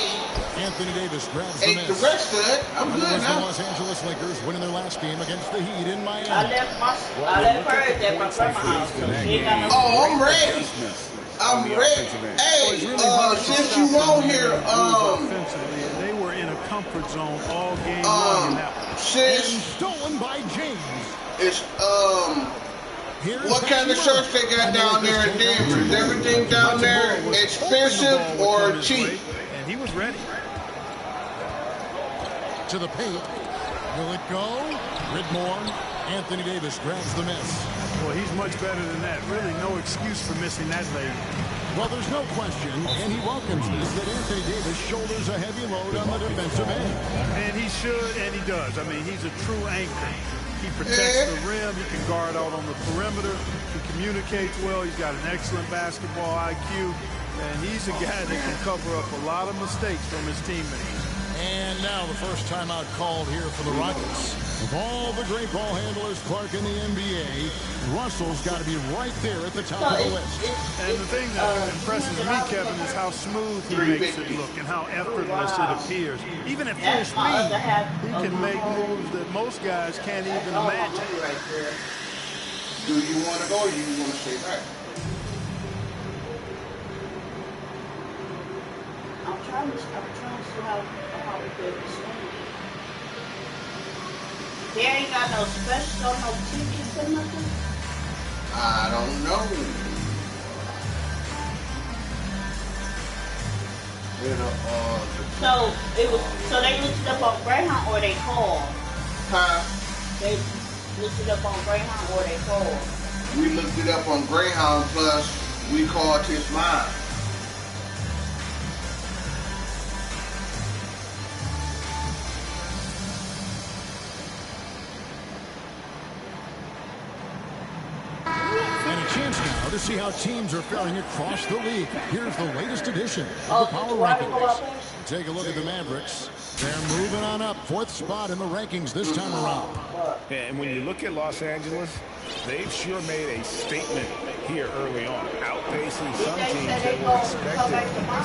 Anthony Davis grabs the Ate miss. the rest of it. I'm good now. The Los Angeles Lakers winning their last game against the Heat in Miami. I left her at my grandma's house. Oh, I'm ready. I'm ready. Hey, since you on here, they were in a comfort zone all game long. Since stolen by James. It's what kind of shirts they got down there in Denver? Is everything down there expensive or cheap? And he was ready. To the paint. Will it go? Whitmore. Anthony Davis grabs the miss. Well, he's much better than that. Really no excuse for missing that late. Well, there's no question, and he welcomes this, that Anthony Davis shoulders a heavy load on the defensive end. And he should, and he does. I mean, he's a true anchor. He protects the rim. He can guard out on the perimeter. He communicates well. He's got an excellent basketball IQ. And he's a guy that can cover up a lot of mistakes from his teammates. And now the first timeout called here for the Rockets. Of all the great ball handlers, Clark, in the NBA, Russell's got to be right there at the top of the list. And the thing that impresses me, Kevin, is how smooth he makes it look and how effortless it appears. Even at full speed, he can make moves that most guys can't even imagine. Do you want to go or do you want to stay back? I'm trying to see how we could swing. They ain't got no special, no tickets or nothing? I don't know. So they looked it up on Greyhound or they called? Huh? They looked it up on Greyhound or they called? We looked it up on Greyhound, plus we called his mom. To see how teams are faring across the league. Here's the latest edition of the Power Rankings. Take a look at the Mavericks. They're moving on up. 4th spot in the rankings this time around. And when you look at Los Angeles, they've sure made a statement here early on, outpacing some teams that were expected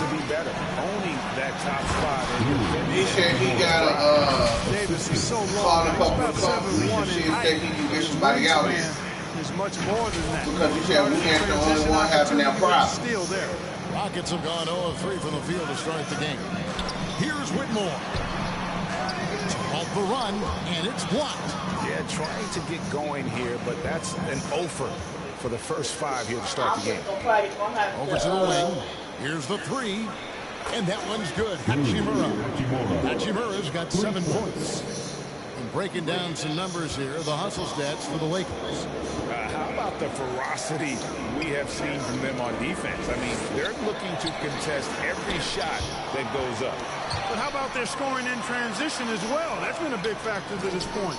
to be better. Owning that top spot. He said he got a Davis is so call a couple of companies and see if they can get somebody out here. Is much more than that. Because he said we ain't the only one having that problem. Still there. Rockets have gone 0 of 3 from the field to start the game. Here's Whitmore. Off the run, and it's blocked. Yeah, trying to get going here, but that's an offer for the first 5 here to start the game. Over to the wing. Here's the 3. And that one's good. Hachimura's got 7 points. And breaking down some numbers here, the hustle stats for the Lakers. How about the ferocity we have seen from them on defense? I mean, they're looking to contest every shot that goes up. But how about their scoring in transition as well? That's been a big factor to this point.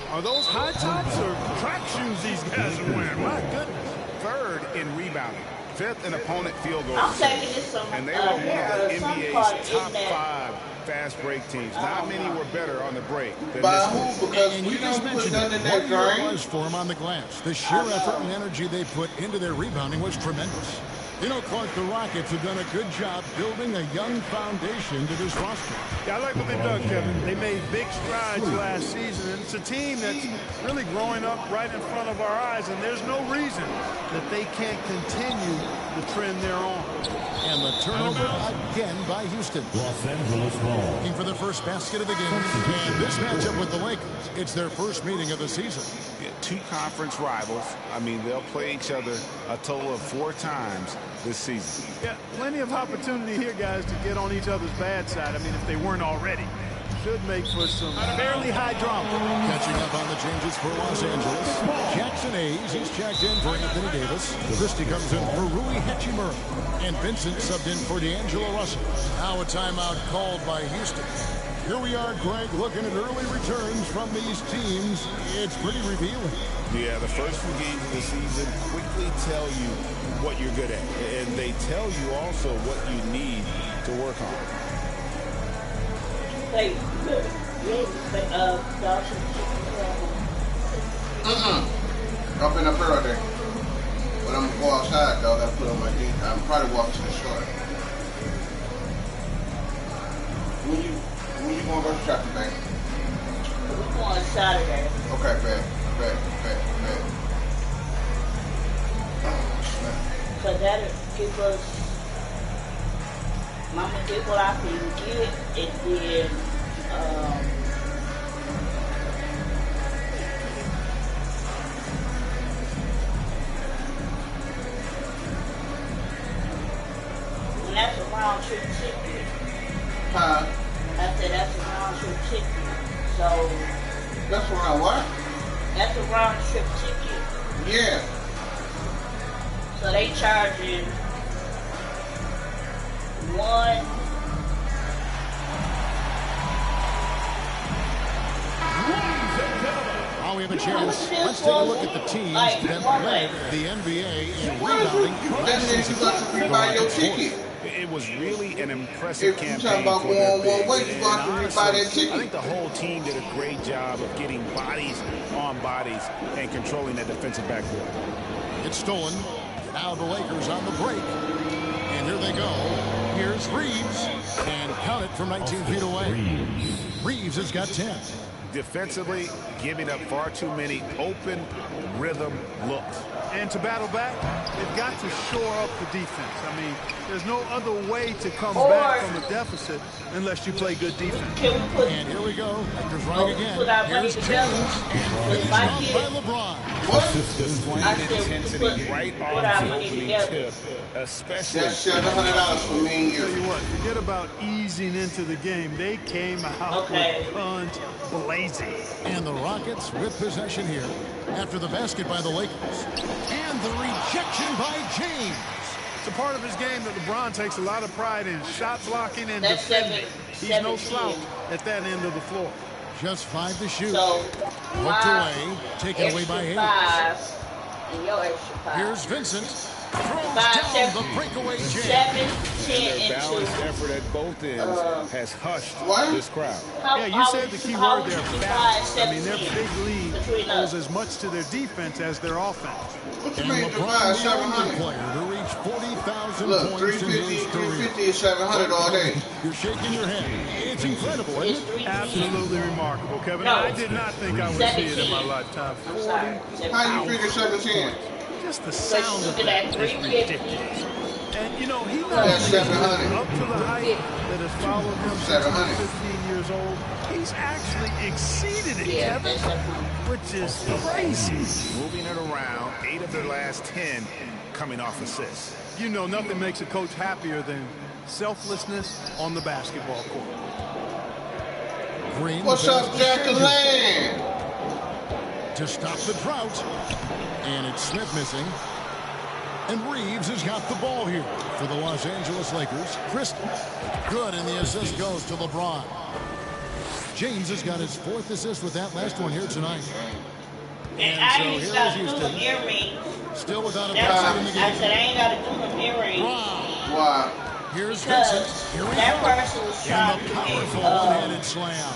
Are those high tops or track shoes these guys are wearing? My goodness. Third in rebounding. 5th in opponent field goal. And they were one of the NBA's top 5 fast break teams. Not many were better on the break than this one. Because and you just mentioned it. What it was for them on the glass. The sheer effort and energy they put into their rebounding was tremendous. You know, Clark, the Rockets have done a good job building a young foundation to this roster. Yeah, I like what they've done, Kevin. They made big strides last season, and it's a team that's really growing up right in front of our eyes, and there's no reason that they can't continue the trend they're on. And the turnover again by Houston. Los Angeles Ball. Looking for the first basket of the game. And this matchup with the Lakers, it's their first meeting of the season. Yeah, 2 conference rivals. I mean, they'll play each other a total of 4 times this season. Yeah, plenty of opportunity here, guys, to get on each other's bad side. I mean, if they weren't already. Should make for some fairly high drama. Catching up on the changes for Los Angeles. Jackson Hayes, he's checked in for Anthony Davis. Christie comes in for Rui Hachimura. And Vincent subbed in for D'Angelo Russell. Now a timeout called by Houston. Here we are, Greg, looking at early returns from these teams. It's pretty revealing. Yeah, the first few games of the season quickly tell you what you're good at. And they tell you also what you need to work on. Hey, look. I've been up here all day. But I'm gonna go outside though. I gotta put on my jeans. I'm probably walking to the store. When you going to go shopping, man? We're going Saturday. Okay, bet. So that'll give us, Mama get what I can get, and then, and that's a round trip ticket. Huh? I said that's a round trip ticket. So. That's around what? That's a round trip ticket. Yeah. So they charging one. Now we have a chance. Let's take a look at the teams that led the NBA in rebounding. That means you got to rebuy your ticket. It was really an impressive campaign. If you're talking about going one way, you got to rebuy that ticket. I think the whole team did a great job of getting bodies on bodies and controlling that defensive backboard. It's stolen. Now the Lakers on the break. And here they go. Here's Reeves. And count it from 19 feet away. Reeves has got 10. Defensively, giving up far too many open rhythm looks. And to battle back, they've got to shore up the defense. I mean, there's no other way to come back from a deficit unless you play good defense. And here we go. Lakers running again. Here's James. And it's not by LeBron. Intensity right off the opening tip, especially. That's $700 for me and you. Tell you what, forget about easing into the game. They came out with guns blazing. And the Rockets with possession here after the basket by the Lakers. And the rejection by James. It's a part of his game that LeBron takes a lot of pride in. Shot blocking and defending. He's no slouch at that end of the floor. Just 5 to shoot. So, hooked away. Taken away by Hayes. And your extra 5. Here's Vincent. Throws down the breakaway jam. 7, 10, and 2. Balanced effort at both ends has hushed this crowd. Yeah, you said the key word there, balance. I mean, their big lead owes as much to their defense as their offense. What you mean divide 700? Player to reach 40,000 Look, points 350 is 700 all day. You're shaking your head. It's incredible, isn't it? Absolutely remarkable, Kevin. I did not think I would see it in my lifetime. 40. How you figure 17? Just the sound of that is ridiculous. And, you know, he not only That's 700. up to the height that has followed him since he was 15 years old, he's actually exceeded it, Kevin, which is crazy. Moving it around, 8 of their last 10 coming off assists. You know, nothing makes a coach happier than selflessness on the basketball court. Green. What's up, Jacqueline? To stop the drought. And it's Smith missing. And Reeves has got the ball here for the Los Angeles Lakers. Christie. Good, and the assist goes to LeBron. James has got his 4th assist with that last one here tonight. And I ain't got to do them earrings. Still without a basket in the game. I said I ain't got to do them earrings. Why? Here's Vincent. Here That person was trying to powerful one-handed slam.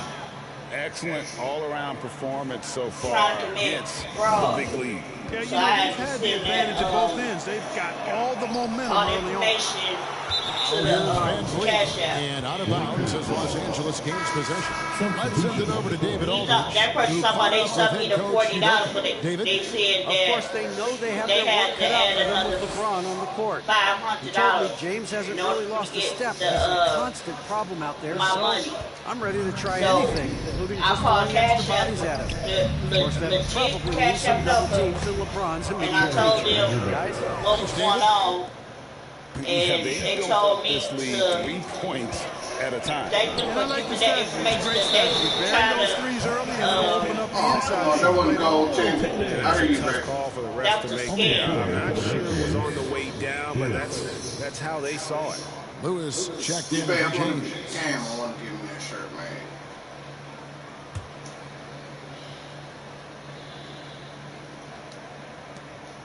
Excellent all-around performance so far against the big league. Yeah, you know, they've had the advantage at both ends. They've got all the momentum early on. And out of bounds as Los Angeles gains possession. Let's send it over to David Aldridge. That person talking about they sucked me to $40, but they said that of course they know they have they their had work to cut out add for them another with LeBron on the court. $500. You told me James hasn't really lost a step. There's a constant problem out there, so money. I'm ready to try So, anything, including I just call throwing extra Cash bodies at him. Of course, that the would probably Cash leave some App double number. teams to LeBron's And I immediate told future. them Guys, what was going on. And they they built told up me this league to 3 points at a time. they put that information that they trying those to threes early and then open up the inside. Oh, that wasn't goal, Tim. I hear you, Tough Greg. call for the rest to make. scam. I'm not sure it was on the way down, but that's how they saw it. Lewis checked in Man, for James. Cam, I want to give me that shirt, man.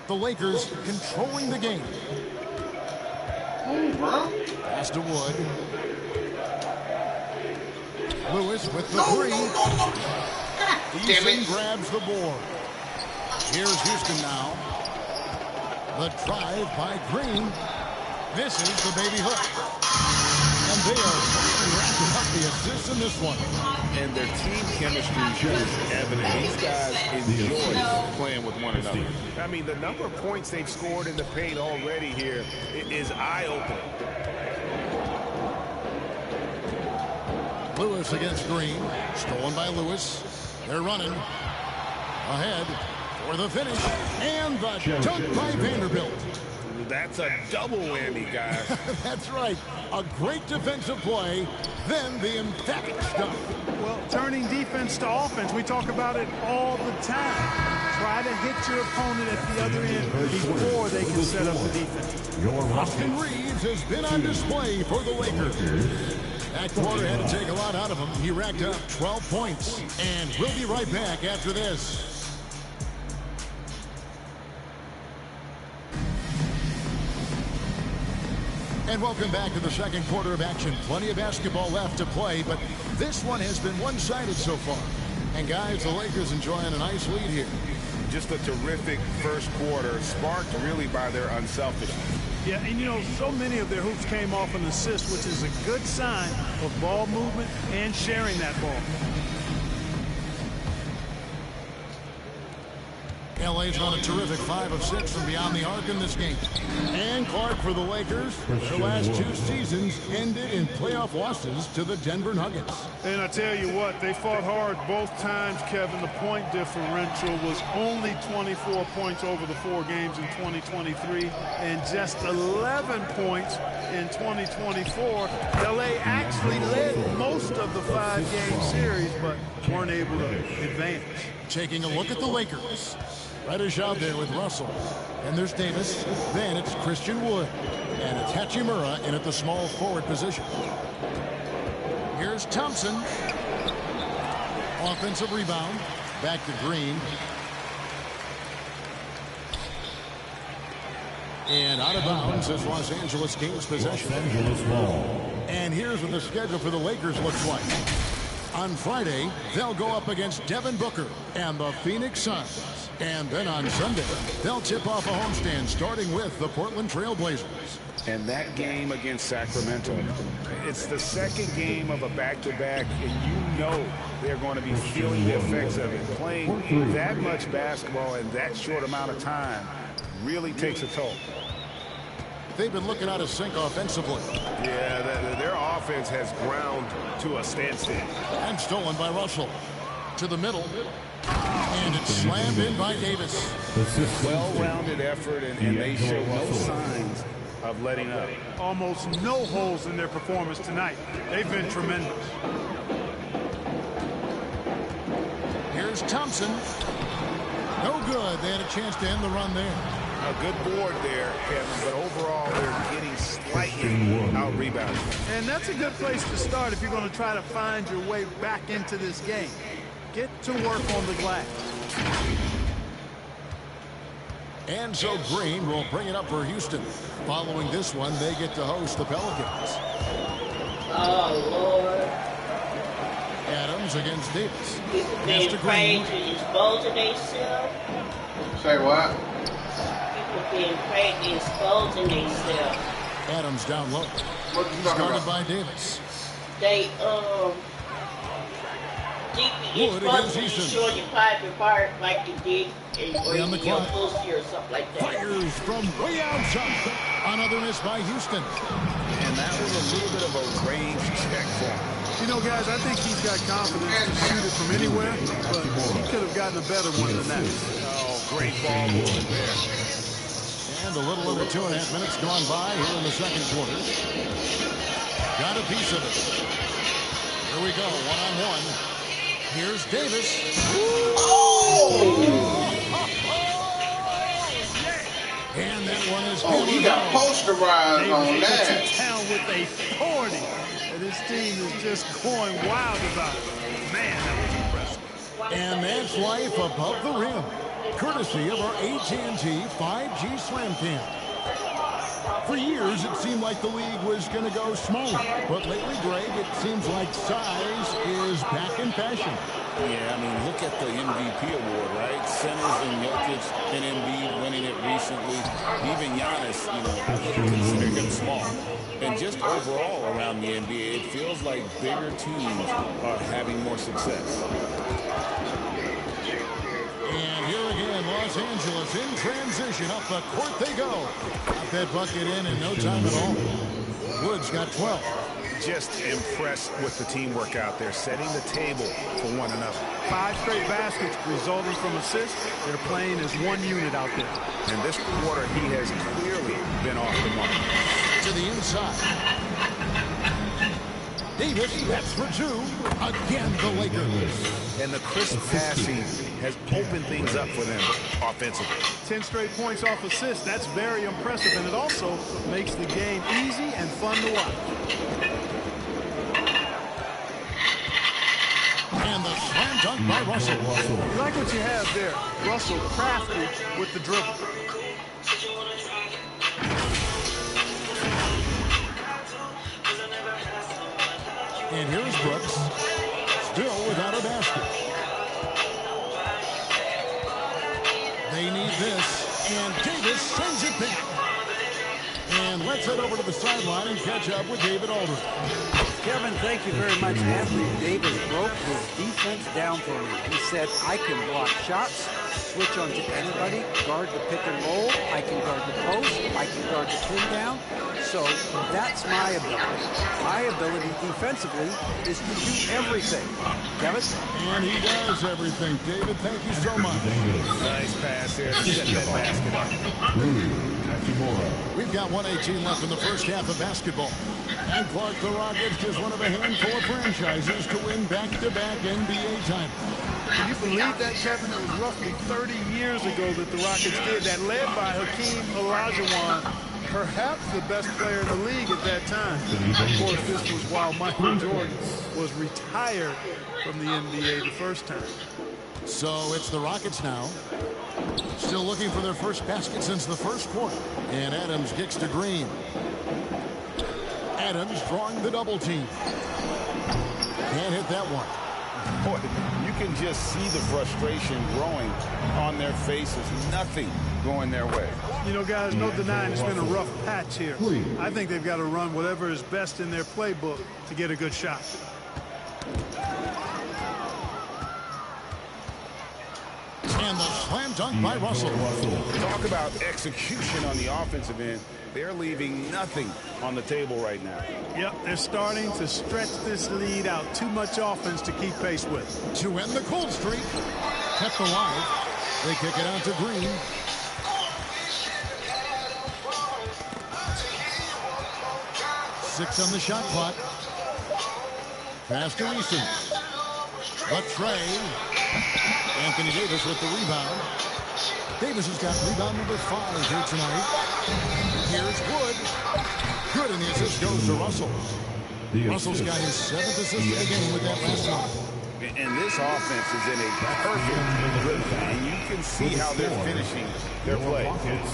The Lakers controlling the game. Pass to Wood. Lewis with the three. Eason grabs the board. Here's Houston now. The drive by Green. This is the baby hook. And they are racking up the assists in this one. And their team chemistry is evident. These guys enjoy playing with one another. I mean, the number of points they've scored in the paint already here is eye-opening. Lewis against Green. Stolen by Lewis. They're running. Ahead for the finish. And the dunk by Vanderbilt. That's a double whammy, guys. That's right. A great defensive play, then the emphatic stuff. Well, turning defense to offense, we talk about it all the time. Try to hit your opponent at the other end before they can set up the defense. Austin Reeves has been on display for the Lakers. That quarter had to take a lot out of him. He racked up 12 points. And we'll be right back after this. And welcome back to the second quarter of action. Plenty of basketball left to play, but this one has been one-sided so far. And guys, the Lakers enjoying a nice lead here. Just a terrific first quarter, sparked really by their unselfishness. Yeah, and you know, so many of their hoops came off an assist, which is a good sign of ball movement and sharing that ball. LA's on a terrific 5 of 6 from beyond the arc in this game. And Clark for the Lakers. Their last 2 seasons ended in playoff losses to the Denver Nuggets. And I tell you what, they fought hard both times, Kevin. The point differential was only 24 points over the 4 games in 2023 and just 11 points in 2024. LA actually led most of the 5-game series, but weren't able to advance. Taking a look at the Lakers. Reddish out there with Russell. And there's Davis. Then it's Christian Wood. And it's Hachimura in at the small forward position. Here's Thompson. Offensive rebound. Back to Green. And out of bounds as Los Angeles gains possession. And here's what the schedule for the Lakers looks like. On Friday, they'll go up against Devin Booker and the Phoenix Suns. And then on Sunday, they'll tip off a homestand starting with the Portland Trail Blazers. And that game against Sacramento, it's the second game of a back-to-back, and you know they're going to be feeling the effects of it. Playing that much basketball in that short amount of time really takes a toll. They've been looking out of sync offensively. Yeah, their offense has ground to a standstill. And stolen by Russell. To the middle. And it's slammed in by Davis. Well-rounded effort, and they show no signs of letting up. Almost no holes in their performance tonight. They've been tremendous. Here's Thompson. No good. They had a chance to end the run there. A good board there, Kevin, but overall they're getting slightly out-rebounded. And that's a good place to start if you're going to try to find your way back into this game. Get to work on the glass. And so Green will bring it up for Houston. Following this one, they get to host the Pelicans. Oh, Lord. Adams against Davis. People being afraid to expose themselves. Say what? People being afraid to expose themselves. Adams down low. What's guarded by Davis. They, you're supposed to be sure your private part like you did or on the your clock. pussy or something like that. Fires from way outside. Another miss by Houston. And that was a little bit of a range check for him. You know, guys, I think he's got confidence to shoot it from anywhere, but he could have gotten a better one than that. Oh, great ball movement there. And a little over 2.5 minutes gone by here in the second quarter. Got a piece of it. Here we go, one-on-one. Here's Davis. And that one is he got posterized on that. Davis town with authority. And his team is just going wild about it. Man, that was impressive. And that's life above the rim. Courtesy of our AT&T 5G Slam Cam. For years, it seemed like the league was going to go smaller. But lately, Greg, it seems like size is back in fashion. Yeah, I mean, look at the MVP award, right? Centers and Jokic and Embiid winning it recently. Even Giannis, considering him small. And just overall around the NBA, it feels like bigger teams are having more success. And here again, Los Angeles in transition. Up the court they go. Got that bucket in no time at all. Woods got 12. Just impressed with the teamwork out there, setting the table for one another. 5 straight baskets resulting from assists. They're playing as one unit out there. And this quarter, he has clearly been off the mark. To the inside. Davis, that's for 2. Again, the Lakers. And the crisp passing has opened things up for them offensively. 10 straight points off assists. That's very impressive, and it also makes the game easy and fun to watch. And the slam dunk by Russell. You like what you have there. Russell crafty with the dribble. And here's Brooks, still without a basket. They need this, and Davis sends it back. And let's head over to the sideline and catch up with David Aldridge. Kevin, thank you very much. Anthony Davis broke his defense down for me. He said, I can block shots, switch on to anybody, guard the pick and roll, I can guard the post, I can guard the pin down. So that's my ability. My ability defensively is to do everything. Kevin? And he does everything. David, thank you so much. Nice pass there to set that basket up. We've got 1:18 left in the first half of basketball. And Clark, the Rockets, is one of a handful of franchises to win back-to-back NBA titles. Can you believe that, Kevin? It was roughly 30 years ago that the Rockets did that, led by Hakeem Olajuwon, perhaps the best player in the league at that time. Of course, this was while Michael Jordan was retired from the NBA the first time. So it's the Rockets now. Still looking for their first basket since the first quarter. And Adams kicks to Green. Adams drawing the double team. Can't hit that one. Boy, you can just see the frustration growing on their faces. Nothing going their way. You know, guys, no denying it's been a rough patch here. I think they've got to run whatever is best in their playbook to get a good shot. And the slam dunk by Russell. Talk about execution on the offensive end. They're leaving nothing on the table right now. Yep, they're starting to stretch this lead out. Too much offense to keep pace with. To end the cold streak. Kept alive. They kick it out to Green. 6 on the shot clock. Pass to Eason. A tray. Anthony Davis with the rebound. Davis has got rebound number 5 here tonight. Here's Wood. Good, and the assist goes to Russell. Russell's got his 7th assist of the game with that last one. And this offense is in a perfect rhythm, and you can see how they're finishing their play.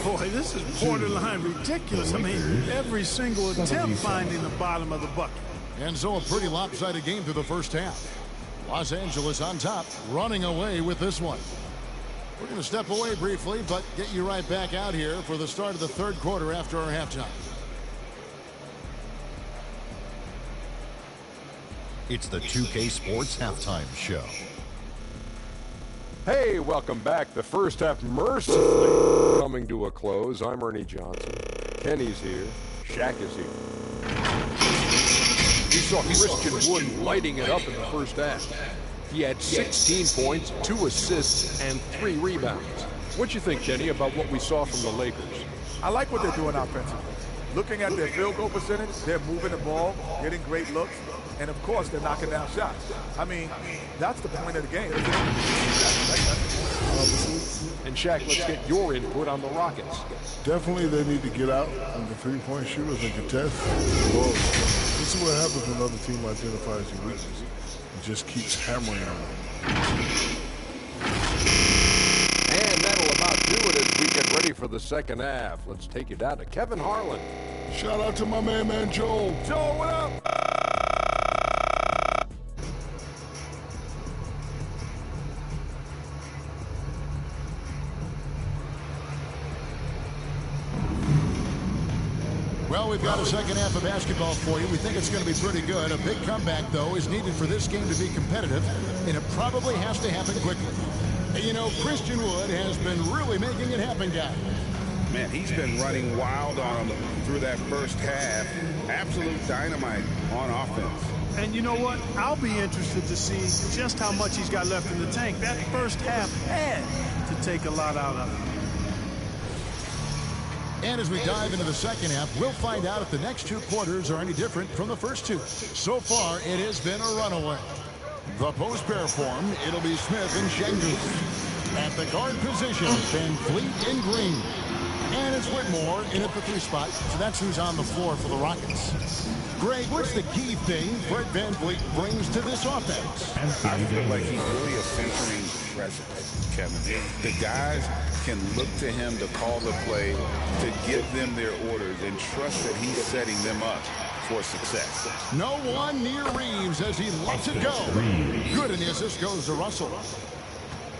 Boy, this is borderline ridiculous. I mean, every single attempt finding the bottom of the bucket. And so a pretty lopsided game through the first half. Los Angeles on top, running away with this one. We're going to step away briefly, but get you right back out here for the start of the third quarter after our halftime. It's the 2K Sports Halftime Show. Hey, welcome back. The first half mercifully coming to a close. I'm Ernie Johnson. Kenny's here. Shaq is here. We saw Christian Wood lighting it up in the first half. He had 16 points, 2 assists, and 3 rebounds. What you think, Kenny, about what we saw from the Lakers? I like what they're doing offensively. Looking at their field goal percentage, they're moving the ball, getting great looks, and of course, they're knocking down shots. I mean, that's the point of the game. And Shaq, let's get your input on the Rockets. Definitely they need to get out on the three-point shooters and contest. Well, this is what happens when another team identifies your weakness. It just keeps hammering on them. And that'll about do it as we get ready for the second half. Let's take you down to Kevin Harlan. Shout out to my man Joel. Joel, what up? Well, we've got a second half of basketball for you. We think it's going to be pretty good. A big comeback, though, is needed for this game to be competitive, and it probably has to happen quickly. And, you know, Christian Wood has been really making it happen, guys. Man, he's been running wild on them through that first half. Absolute dynamite on offense. And you know what? I'll be interested to see just how much he's got left in the tank. That first half had to take a lot out of him. And as we dive into the second half, we'll find out if the next 2 quarters are any different from the first 2. So far, it has been a runaway. The post pair form, it'll be Smith and Schengen. At the guard position, Van Vliet in green. And it's Whitmore in at the 3 spot, so that's who's on the floor for the Rockets. Greg, what's the key thing Fred Van Vliet brings to this offense? I feel like he's really a centering presence, Kevin. The guys can look to him to call the play, to give them their orders, and trust that he's setting them up for success. No one near Reeves as he lets it go. Good, and the assist goes to Russell.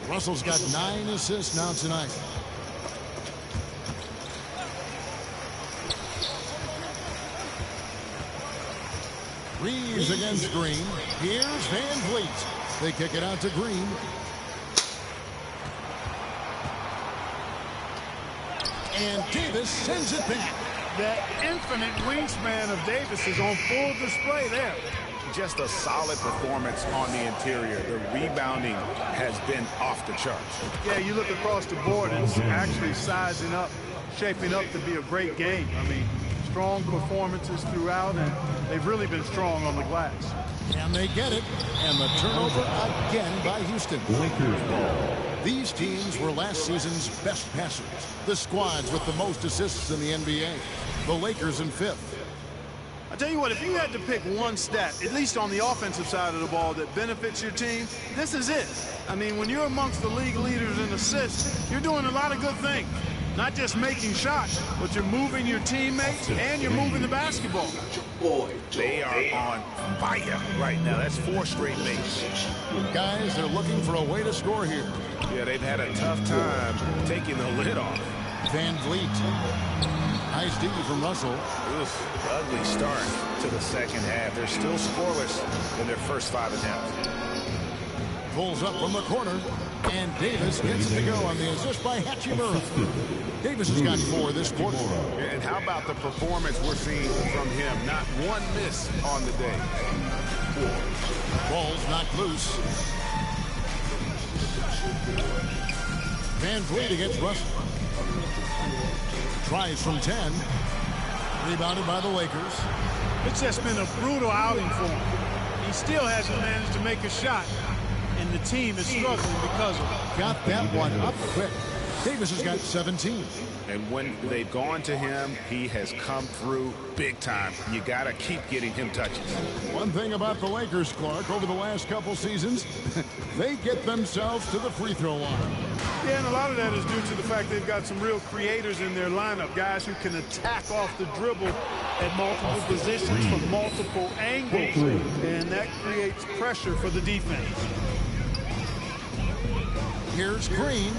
Russell's got 9 assists now tonight. Reeves against Green. Here's Van Vliet. They kick it out to Green. And Davis sends it back. That infinite wingspan of Davis is on full display there. Just a solid performance on the interior. The rebounding has been off the charts. Yeah, you look across the board, it's actually sizing up, shaping up to be a great game. I mean, strong performances throughout, and they've really been strong on the glass. And they get it, and the turnover again by Houston. These teams were last season's best passers. The squads with the most assists in the NBA. The Lakers in 5th. I tell you what, if you had to pick one stat, at least on the offensive side of the ball, that benefits your team, this is it. I mean, when you're amongst the league leaders in assists, you're doing a lot of good things. Not just making shots, but you're moving your teammates and you're moving the basketball. They are on fire right now. That's 4 straight makes. Guys, they're looking for a way to score here. Yeah, they've had a tough time taking the lid off. Van Vliet. Nice D from Russell. Oof, ugly start to the second half. They're still scoreless in their first 5 attempts. Pulls up from the corner, and Davis gets it to go on the assist by Hachimura. Davis has got 4 this quarter. And how about the performance we're seeing from him? Not one miss on the day. 4. Ball's knocked loose. Van Vliet against Russell. Tries from 10. Rebounded by the Lakers. It's just been a brutal outing for him. He still hasn't managed to make a shot, and the team is struggling because of it. Got that one up quick. Davis has got 17. And when they've gone to him, he has come through big time. You got to keep getting him touches. One thing about the Lakers, Clark, over the last couple seasons, they get themselves to the free throw line. Yeah, and a lot of that is due to the fact they've got some real creators in their lineup, guys who can attack off the dribble at multiple positions from multiple angles, and that creates pressure for the defense. Here's Green.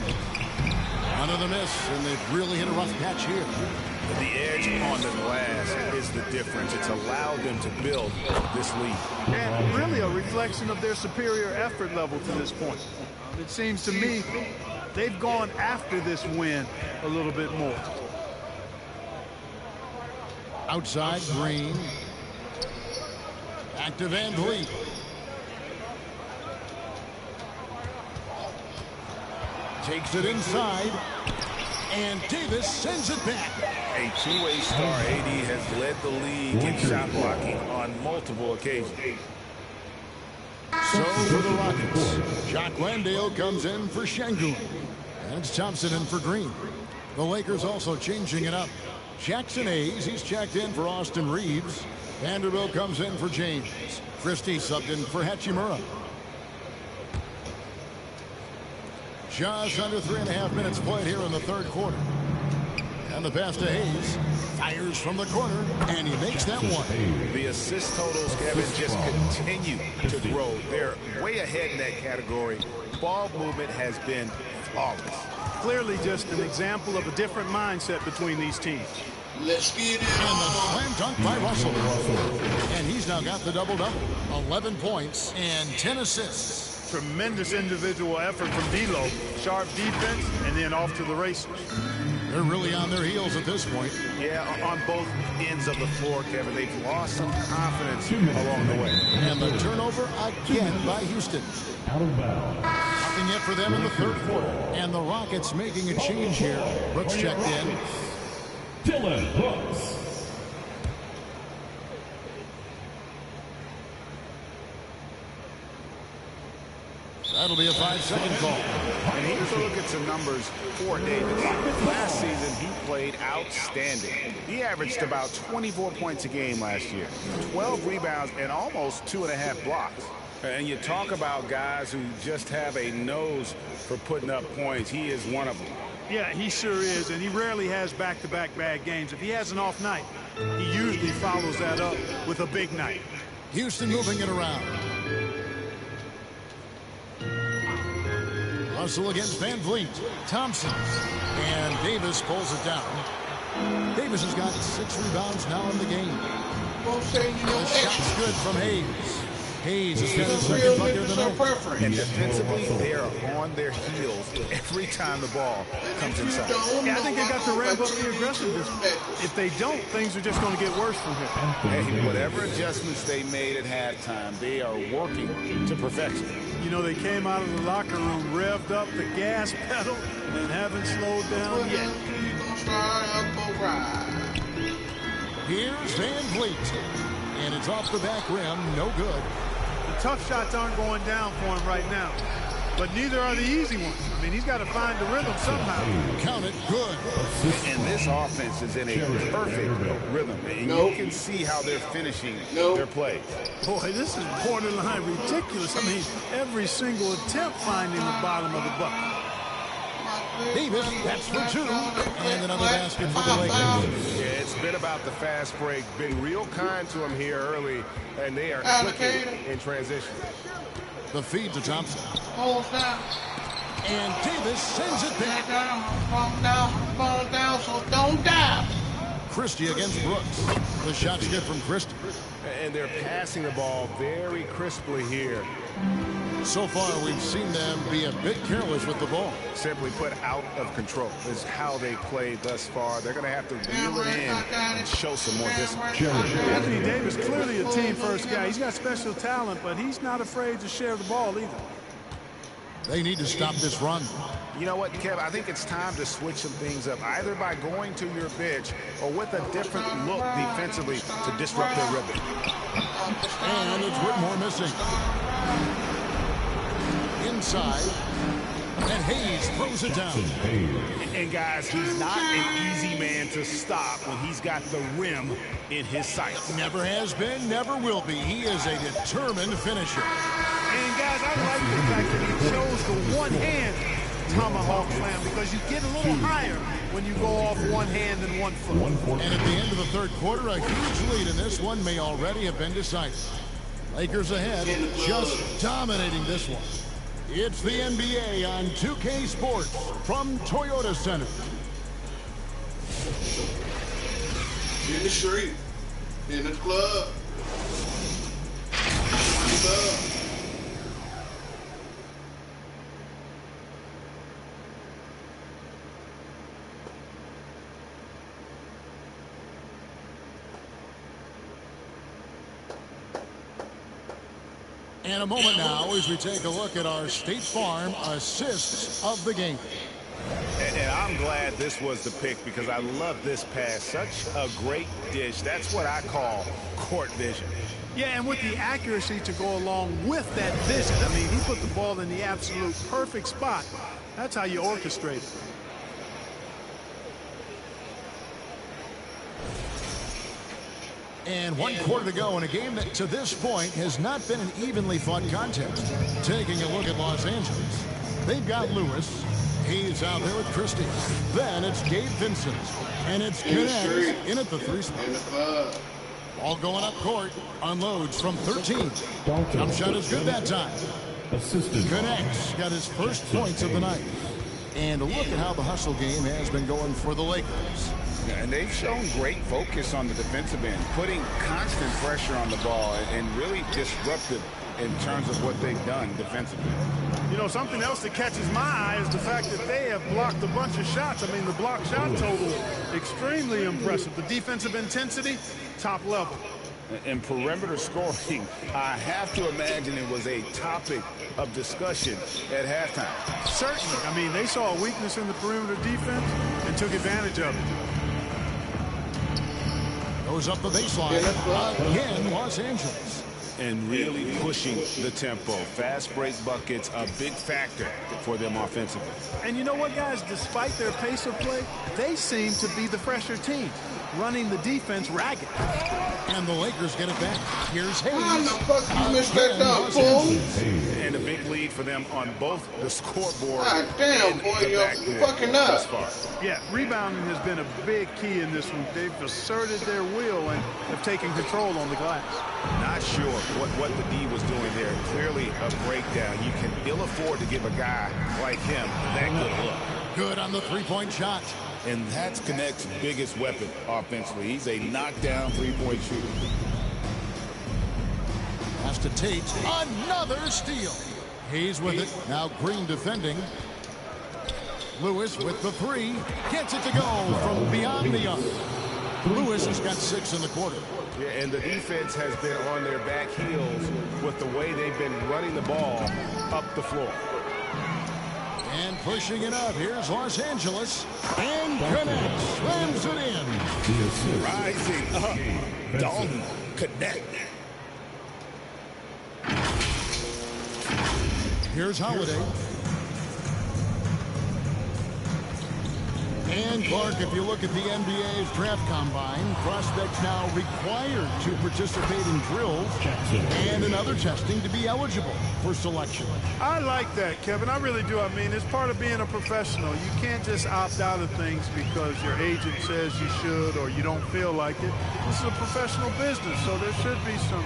Another miss, and they've really hit a rough patch here. The edge on the glass is the difference. It's allowed them to build this lead. And really a reflection of their superior effort level to this point. It seems to me they've gone after this win a little bit more. Outside, Green. Back to Van Vliet. Takes it inside, and Davis sends it back. A two-way star, AD has led the league in shot blocking on multiple occasions. So for the Rockets, Jock Landale comes in for Şengün, and it's Thompson in for Green. The Lakers also changing it up. Jackson Hayes, he's checked in for Austin Reeves. Vanderbilt comes in for James. Christie subbed in for Hachimura. Just under 3.5 minutes played here in the third quarter. And the pass to Hayes. Fires from the corner, and he makes that one. The assist totals, Kevin, just continue to grow. They're way ahead in that category. Ball movement has been flawless. Clearly just an example of a different mindset between these teams. Let's get it. And the slam dunk by Russell. And he's now got the double-double. 11 points and 10 assists. Tremendous individual effort from D'Lo. Sharp defense, and then off to the races. They're really on their heels at this point. Yeah, on both ends of the floor, Kevin. They've lost some confidence along the way. And the turnover again by Houston. Nothing yet for them in the third quarter. And the Rockets making a change here. Brooks checked in. Dylan Brooks. That'll be a 5-second call. And here's a look at some numbers for Davis. Last season, he played outstanding. He averaged about 24 points a game last year, 12 rebounds, and almost 2.5 blocks. And you talk about guys who just have a nose for putting up points. He is one of them. Yeah, he sure is, and he rarely has back-to-back bad games. If he has an off night, he usually follows that up with a big night. Houston moving it around. Russell against Van Vliet. Thompson. And Davis pulls it down. Davis has got 6 rebounds now in the game. The shot's good from Hayes. Hayes has got his second bucket of the night. And defensively, they are on their heels every time the ball comes inside. Yeah, I think they got to ramp up the aggressiveness. If they don't, things are just going to get worse from here. Hey, whatever adjustments they made at halftime, they are working to perfection. You know, they came out of the locker room, revved up the gas pedal, and haven't slowed down yet. Here's Van Vliet. And it's off the back rim, no good. The tough shots aren't going down for him right now, but neither are the easy ones. I mean, he's got to find the rhythm somehow. Count it, good. And this offense is in a perfect rhythm. And you can see how they're finishing their plays. Boy, this is borderline ridiculous. I mean, every single attempt finding the bottom of the bucket. Davis, that's for 2. And another basket for the Lakers. Yeah, it's been about the fast break. Been real kind to him here early, and they are clicking in transition. The feed to Thompson. Holds down. And Davis sends it back. Fall down, so don't die. Christie against Brooks. The shot's good from Christie. And they're passing the ball very crisply here. So far, we've seen them be a bit careless with the ball. Simply put, out of control is how they played thus far. They're going to have to reel it in and show some more discipline. Anthony Davis, clearly a team-first guy. He's got special talent, but he's not afraid to share the ball either. They need to stop this run. You know what, Kev? I think it's time to switch some things up, either by going to your bench or with a different look defensively to disrupt their rhythm. And it's Whitmore missing. Inside. And Hayes throws it down. And guys, he's not an easy man to stop when he's got the rim in his sights. Never has been, never will be. He is a determined finisher. And guys, I like the fact that he chose the one-hand tomahawk slam because you get a little higher when you go off one hand and 1 foot. And at the end of the third quarter, a huge lead in this one may already have been decided. Lakers ahead, just dominating this one. It's the NBA on 2K Sports from Toyota Center. In the street, in the club. And a moment now as we take a look at our State Farm assists of the game. And I'm glad this was the pick because I love this pass. Such a great dish. That's what I call court vision. Yeah, and with the accuracy to go along with that vision. I mean, he put the ball in the absolute perfect spot. That's how you orchestrate it. And 1 quarter to go in a game that to this point has not been an evenly fought contest. Taking a look at Los Angeles. They've got Lewis. He's out there with Christie. Then it's Gabe Vincent. And it's Connect in at the 3 spot. Ball going up court. Unloads from 13. Jump shot is good that time. Connect's got his first points of the night. And look at how the hustle game has been going for the Lakers. And they've shown great focus on the defensive end, putting constant pressure on the ball and really disruptive in terms of what they've done defensively. You know, something else that catches my eye is the fact that they have blocked a bunch of shots. I mean, the block shot total, extremely impressive. The defensive intensity, top level. In perimeter scoring, I have to imagine it was a topic of discussion at halftime. Certainly. I mean, they saw a weakness in the perimeter defense and took advantage of it. Goes up the baseline. Again, Los Angeles. And really pushing the tempo. Fast break buckets, a big factor for them offensively. And you know what, guys? Despite their pace of play, they seem to be the fresher team, running the defense ragged. And the Lakers get it back. Here's Hayes. How the fuck you missed that dunk, fool? And a big lead for them on both the scoreboard. God damn, boy, you're fucking up. Yeah, rebounding has been a big key in this one. They've asserted their will and have taken control on the glass. Not sure what the D was doing there. Clearly a breakdown. You can ill afford to give a guy like him that good look. Good on the three-point shot. And that's Connect's biggest weapon offensively. He's a knockdown three-point shooter. Pass to Tate. Another steal. Hayes with it. Now Green defending. Lewis with the three. Gets it to go from beyond the arc. Lewis has got 6 in the quarter. Yeah, and the defense has been on their back heels with the way they've been running the ball up the floor. And pushing it up. Here's Los Angeles. And Connect slams it in. Rising up. Dalton Connect. Here's Holiday. And Clark, if you look at the NBA's draft combine, prospects now required to participate in drills and in other testing to be eligible for selection. I like that, Kevin. I really do. I mean, it's part of being a professional. You can't just opt out of things because your agent says you should or you don't feel like it. This is a professional business, so there should be some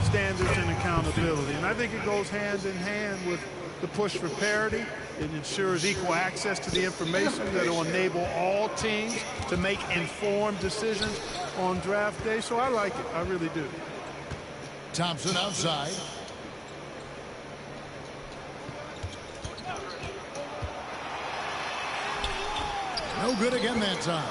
standards and accountability. And I think it goes hand in hand with the push for parity. It ensures equal access to the information that will enable all teams to make informed decisions on draft day. So I like it. I really do. Thompson outside. No good again that time.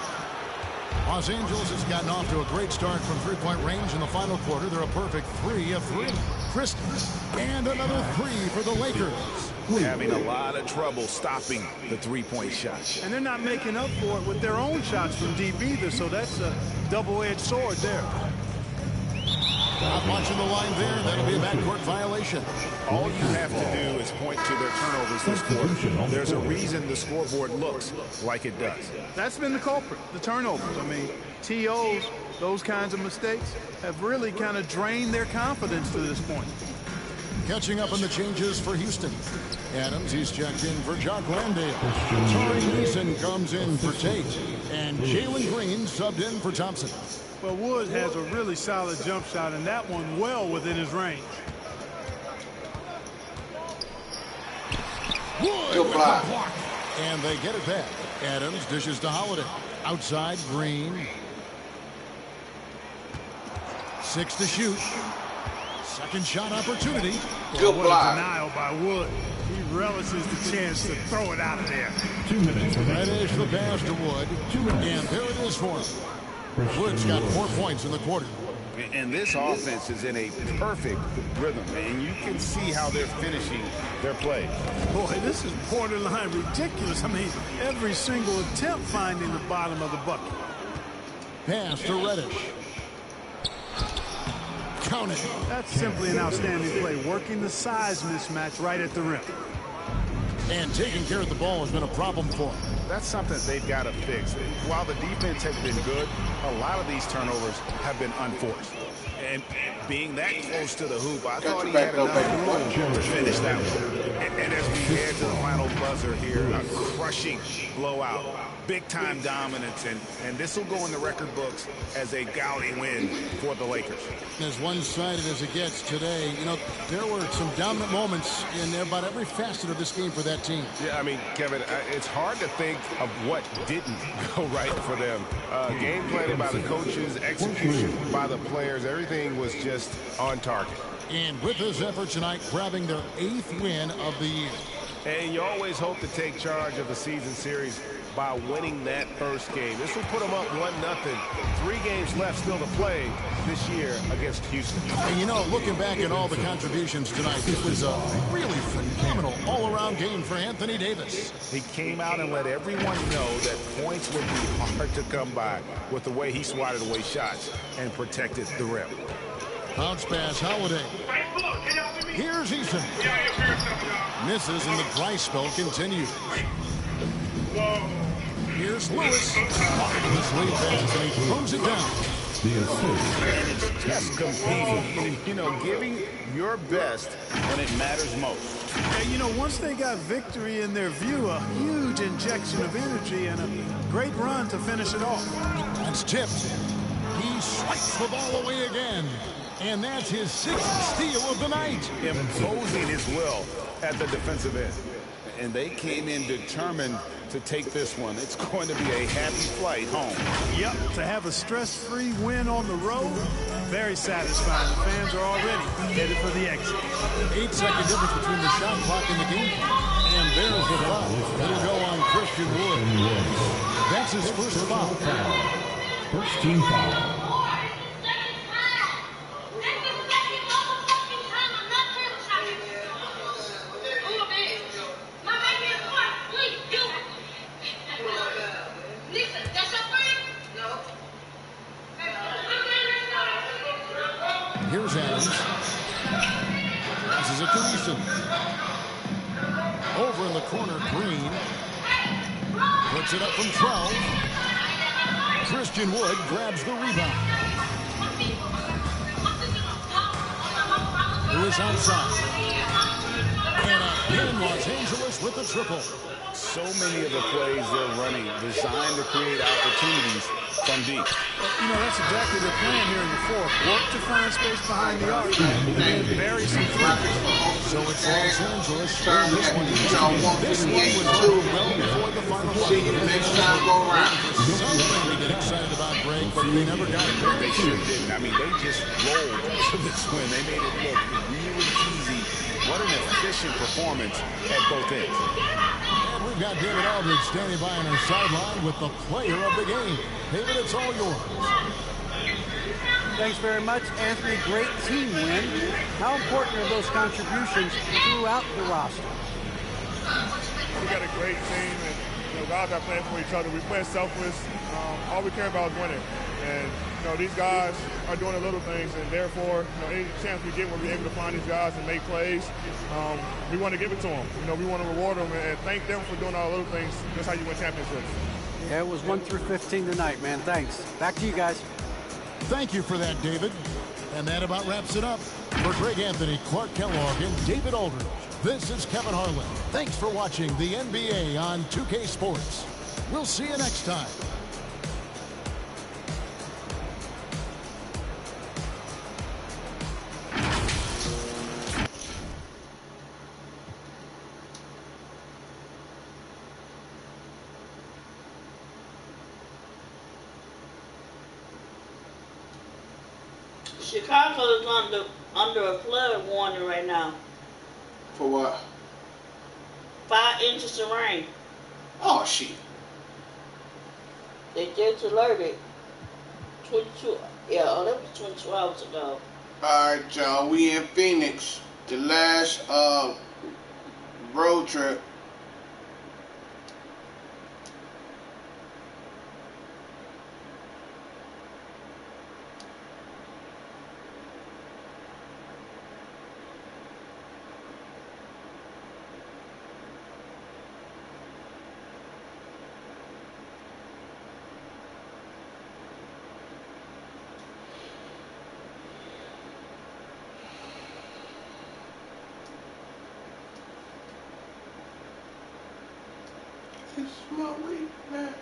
Los Angeles has gotten off to a great start from three-point range in the final quarter. They're a perfect 3 of 3. Christie. And another 3 for the Lakers. having a lot of trouble stopping the three-point shot. And they're not making up for it with their own shots from deep either, so that's a double-edged sword there. Not watching the line there. That'll be a backcourt violation. All you have to do is point to their turnovers this quarter. There's a reason the scoreboard looks like it does. That's been the culprit, the turnovers. I mean, TOs, those kinds of mistakes have really kind of drained their confidence to this point. Catching up on the changes for Houston. Adams, he's checked in for Jock Landale. Torrey Neeson comes in for Tate. And Jalen Green subbed in for Thompson. Well, Wood has a really solid jump shot, and that one well within his range. Wood with the block. And they get it back. Adams dishes to Holiday. Outside, Green. 6 to shoot. Second shot opportunity. Good block. Denial by Wood. He relishes the chance to throw it out of there. 2 minutes. That is the pass to Wood. And there it is for him. Wood's got 4 points in the quarter. And this offense is in a perfect rhythm, and you can see how they're finishing their play. Boy, this is borderline ridiculous. I mean, every single attempt finding the bottom of the bucket. Pass to Reddish. Count it. That's simply an outstanding play, working the size mismatch right at the rim. And taking care of the ball has been a problem for him. That's something they've got to fix. While the defense has been good, a lot of these turnovers have been unforced. And being that close to the hoop, I thought he had enough room to finish that one. And as we head to the final buzzer here, a crushing blowout. Big-time dominance, and this will go in the record books as a gaudy win for the Lakers. As one-sided as it gets today, you know, there were some dominant moments in about every facet of this game for that team. Yeah, I mean, Kevin, it's hard to think of what didn't go right for them. Game planning by the coaches, execution by the players, everything was just on target. And with this effort tonight, grabbing their 8th win of the year. And you always hope to take charge of the season series by winning that first game. This will put them up 1-0. 3 games left still to play this year against Houston. And you know, looking back at all the contributions tonight, it was a really phenomenal all-around game for Anthony Davis. He came out and let everyone know that points would be hard to come by with the way he swatted away shots and protected the rim. Bounce pass, Holiday. Here's Eason. Misses, and the dry spell continues. Here's Lewis. Marvelous lead pass, and he throws it down. And it's just competing, you know, giving your best when it matters most. And, you know, once they got victory in their view, a huge injection of energy and a great run to finish it off. That's tipped. He swipes the ball away again. And that's his 6th steal of the night. Imposing his will at the defensive end. And they came in determined to take this one. It's going to be a happy flight home. Yep, to have a stress-free win on the road, very satisfying. The fans are already headed for the exit. 8-second difference between the shot clock and the game. And there's the foul. It'll go on Christian Wood. That's his first foul. First team foul. Here's Adams. Passes it to Neeson. Over in the corner, Green. Puts it up from 12. Christian Wood grabs the rebound. Lewis outside. And again, Los Angeles with the triple. So many of the plays they're running designed to create opportunities from deep. Well, you know, that's exactly the plan here in the fourth. Work to find space behind the arc and then bury some threes. So it's Los Angeles. This one was over well before the final one. Next time go around. Something to get excited about, Greg, but they never got it. They sure didn't. I mean, they just rolled to this win. They made it look really easy. What an efficient performance at both ends. And we've got David Aldridge standing by on our sideline with the player of the game. David, it's all yours. Thanks very much, Anthony. Great team win. How important are those contributions throughout the roster? great team, and guys are playing for each other. We play selfless. All we care about is winning. And these guys are doing the little things, and therefore, any chance we get when we're able to find these guys and make plays, we want to give it to them. We want to reward them and thank them for doing all the little things. That's how you win championships. Yeah, it was 1 through 15 tonight, man. Thanks. Back to you guys. Thank you for that, David. And that about wraps it up. For Greg Anthony, Clark Kellogg, and David Aldridge, this is Kevin Harlan. Thanks for watching the NBA on 2K Sports. We'll see you next time. Chicago is under a flood warning right now. For what? 5 inches of rain. Oh, shit. They just alerted 22. Yeah, that was 22 hours ago. Alright, y'all. We in Phoenix. The last road trip. It's my weakness.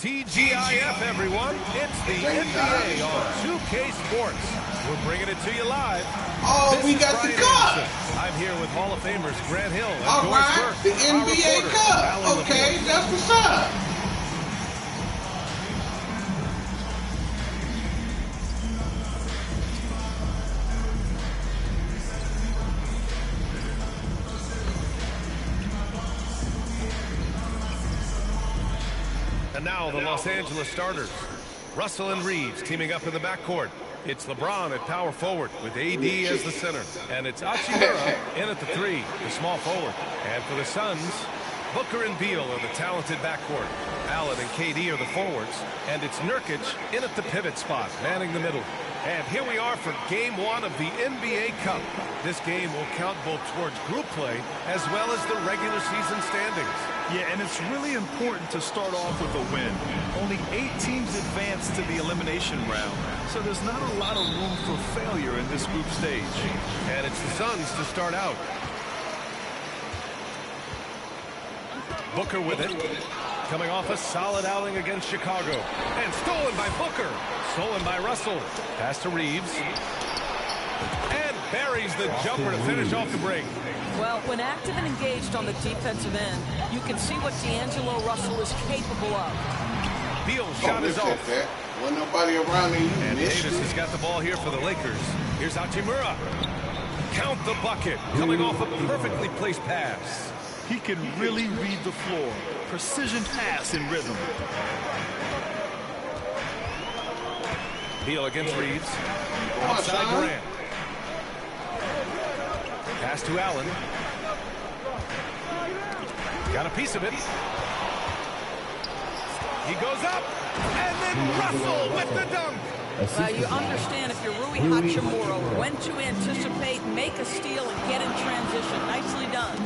TGIF, everyone. It's the NBA on 2K Sports. We're bringing it to you live. Oh, this we got the cup. I'm here with Hall of Famers Grant Hill and All Doris right, Burke, the NBA Cup. Okay, that's what's up. And now the Los Angeles starters. Russell and Reeves teaming up in the backcourt. It's LeBron at power forward with AD as the center. And it's Hachimura in at the 3, the small forward. And for the Suns, Booker and Beal are the talented backcourt. Allen and KD are the forwards. And it's Nurkic in at the pivot spot, manning the middle. And here we are for Game 1 of the NBA Cup. This game will count both towards group play as well as the regular season standings. Yeah, and it's really important to start off with a win. Only 8 teams advance to the elimination round, so there's not a lot of room for failure in this group stage. And it's the Suns to start out. Booker with it. Coming off a solid outing against Chicago. And stolen by Booker. Stolen by Russell. Pass to Reeves. And buries the jumper to finish off the break. Well, when active and engaged on the defensive end, you can see what D'Angelo Russell is capable of. Beal's shot is off. Wasn't nobody around there. And Davis has got the ball here for the Lakers. Here's Hachimura. Count the bucket. Coming off a perfectly placed pass. He can really read the floor. Precision pass in rhythm. Beal against Reeves. Outside Durant. Pass to Allen. Got a piece of it. He goes up. And then Russell with the dunk. You understand if you're Rui Hachimura, when to anticipate, make a steal, and get in transition. Nicely done.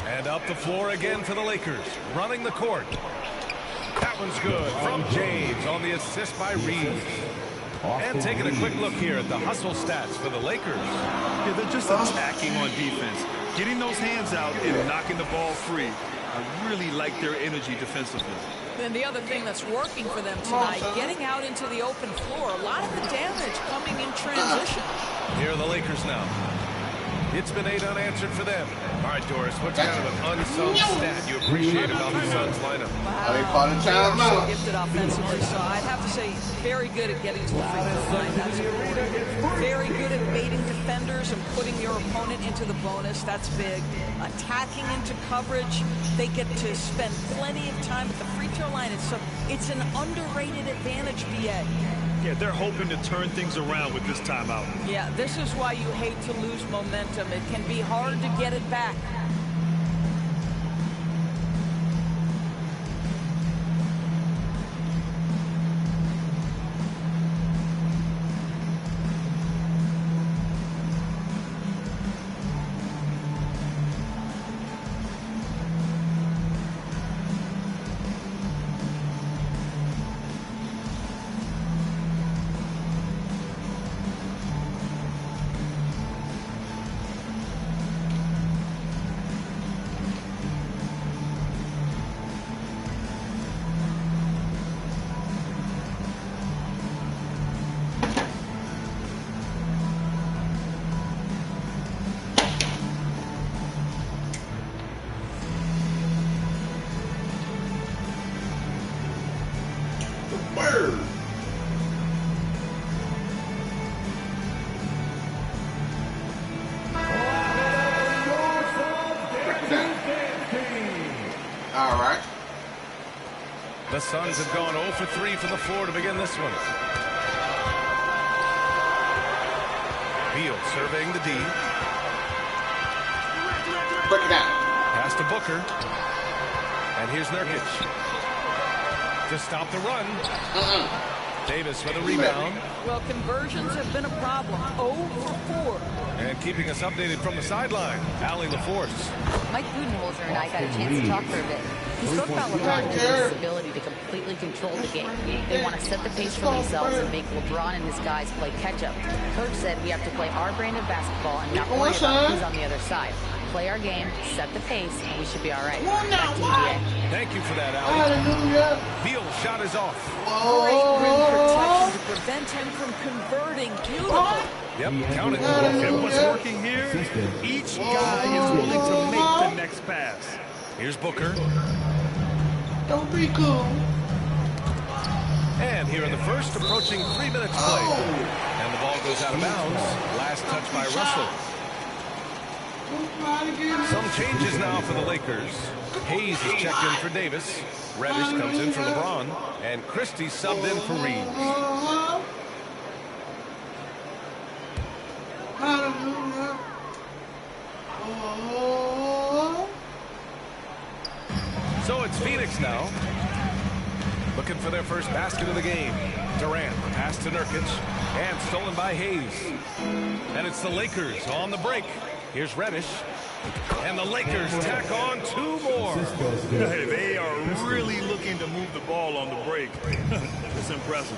And up the floor again for the Lakers. Running the court. That one's good from James on the assist by Reeves. And taking a quick look here at the hustle stats for the Lakers. Yeah, they're just attacking on defense. Getting those hands out and knocking the ball free. I really like their energy defensively. And the other thing that's working for them tonight, getting out into the open floor. A lot of the damage coming in transition. Here are the Lakers now. It's been 8 unanswered for them. All right, Doris, what's kind of an unsung stat you appreciate about the Suns lineup? Wow. They are so gifted offensively, so I'd have to say very good at getting to the free throw line. That's important. Very good at baiting defenders and putting your opponent into the bonus. That's big. Attacking into coverage. They get to spend plenty of time at the free throw line. It's an underrated advantage, BA. Yeah, they're hoping to turn things around with this timeout. Yeah, this is why you hate to lose momentum. It can be hard to get it back. Bird. All right. The Suns have gone 0 for 3 from the floor to begin this one. Beal surveying the D. Break it down. Pass to Booker. And here's Nurkic. To stop the run. Davis with a rebound. Well, conversions have been a problem. 0 for 4. And keeping us updated from the sideline, Allie LaForce. Mike Budenholzer and I got a chance to talk for a bit. He spoke about LeBron James' ability to completely control the game. They want to set the pace for themselves and make LeBron and his guys play catch-up. Coach said we have to play our brand of basketball and not worry about who's on the other side. Play our game, set the pace, and we should be all right. Back to NBA. Thank you for that, Allie. Hallelujah. Beal's shot is off. Great rim protection to prevent him from converting. Beautiful. Yep, count it. And what's working here? Each guy is willing to make the next pass. Here's Booker. Don't be cool. And here in the first, approaching 3 minutes played. And the ball goes out of bounds. Last touch by Russell. Some changes now for the Lakers. Hayes is checked in for Davis. Reddish comes in for LeBron. And Christie subbed in for Reeves. Hallelujah. So it's Phoenix now. Looking for their first basket of the game. Durant, pass to Nurkic. And stolen by Hayes. And it's the Lakers on the break. Here's Reddish. And the Lakers tack on 2 more. Hey, they are really looking to move the ball on the break. It's impressive.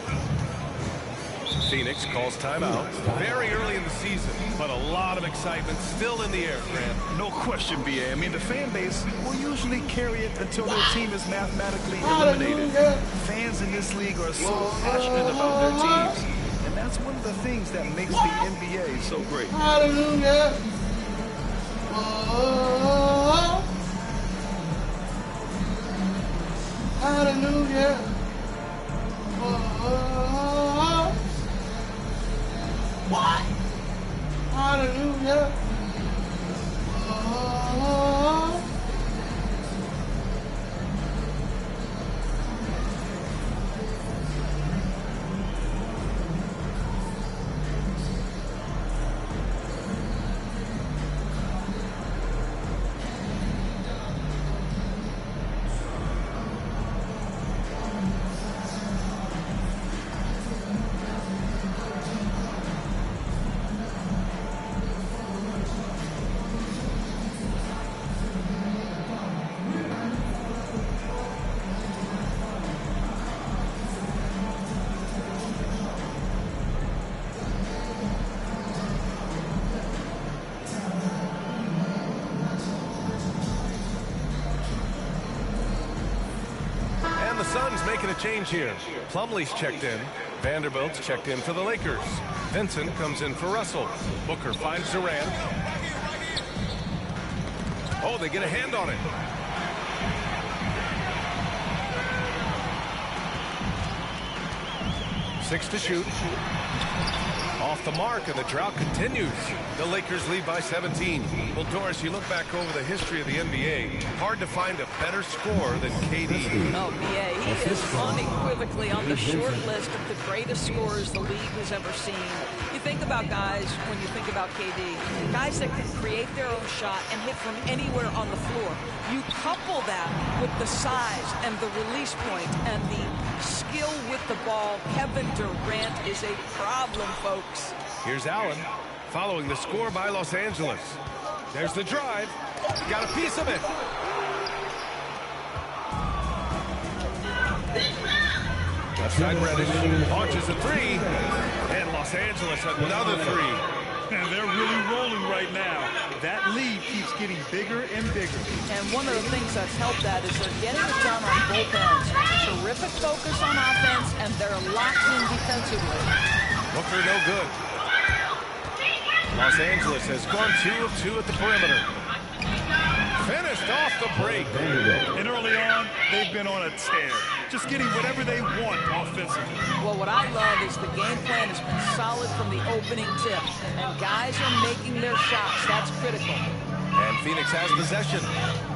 Phoenix calls timeout. Very early in the season, but a lot of excitement still in the air, Grant. No question, B.A. I mean, the fan base will usually carry it until their team is mathematically eliminated. Fans in this league are so passionate about their teams. And that's one of the things that makes the NBA so great. Hallelujah. Hallelujah. What? Hallelujah. The Suns making a change here. Plumlee's checked in. Vanderbilt's checked in for the Lakers. Vincent comes in for Russell. Booker finds Durant. Oh, they get a hand on it. Six to shoot. Off the mark, and the drought continues. The Lakers lead by 17. Well, Doris, you look back over the history of the NBA, hard to find a better scorer than KD. Oh, yeah, he is unequivocally on the short list of the greatest scorers the league has ever seen. You think about guys, when you think about KD, guys that can create their own shot and hit from anywhere on the floor. You couple that with the size and the release point and the skill with the ball. Kevin Durant is a problem, folks. Here's Allen following the score by Los Angeles. There's the drive. Got a piece of it. Left side Reddish launches a three. And Los Angeles another three. And they're really rolling right now. That lead keeps getting bigger and bigger. And one of the things that's helped that is they're getting it done on both ends. Terrific focus on offense, and they're locked in defensively. Booker no good. Los Angeles has gone 2 of 2 at the perimeter. Finished off the break. And early on, they've been on a tear. Just getting whatever they want offensively. Well, what I love is the game plan has been solid from the opening tip. And guys are making their shots. That's critical. And Phoenix has possession.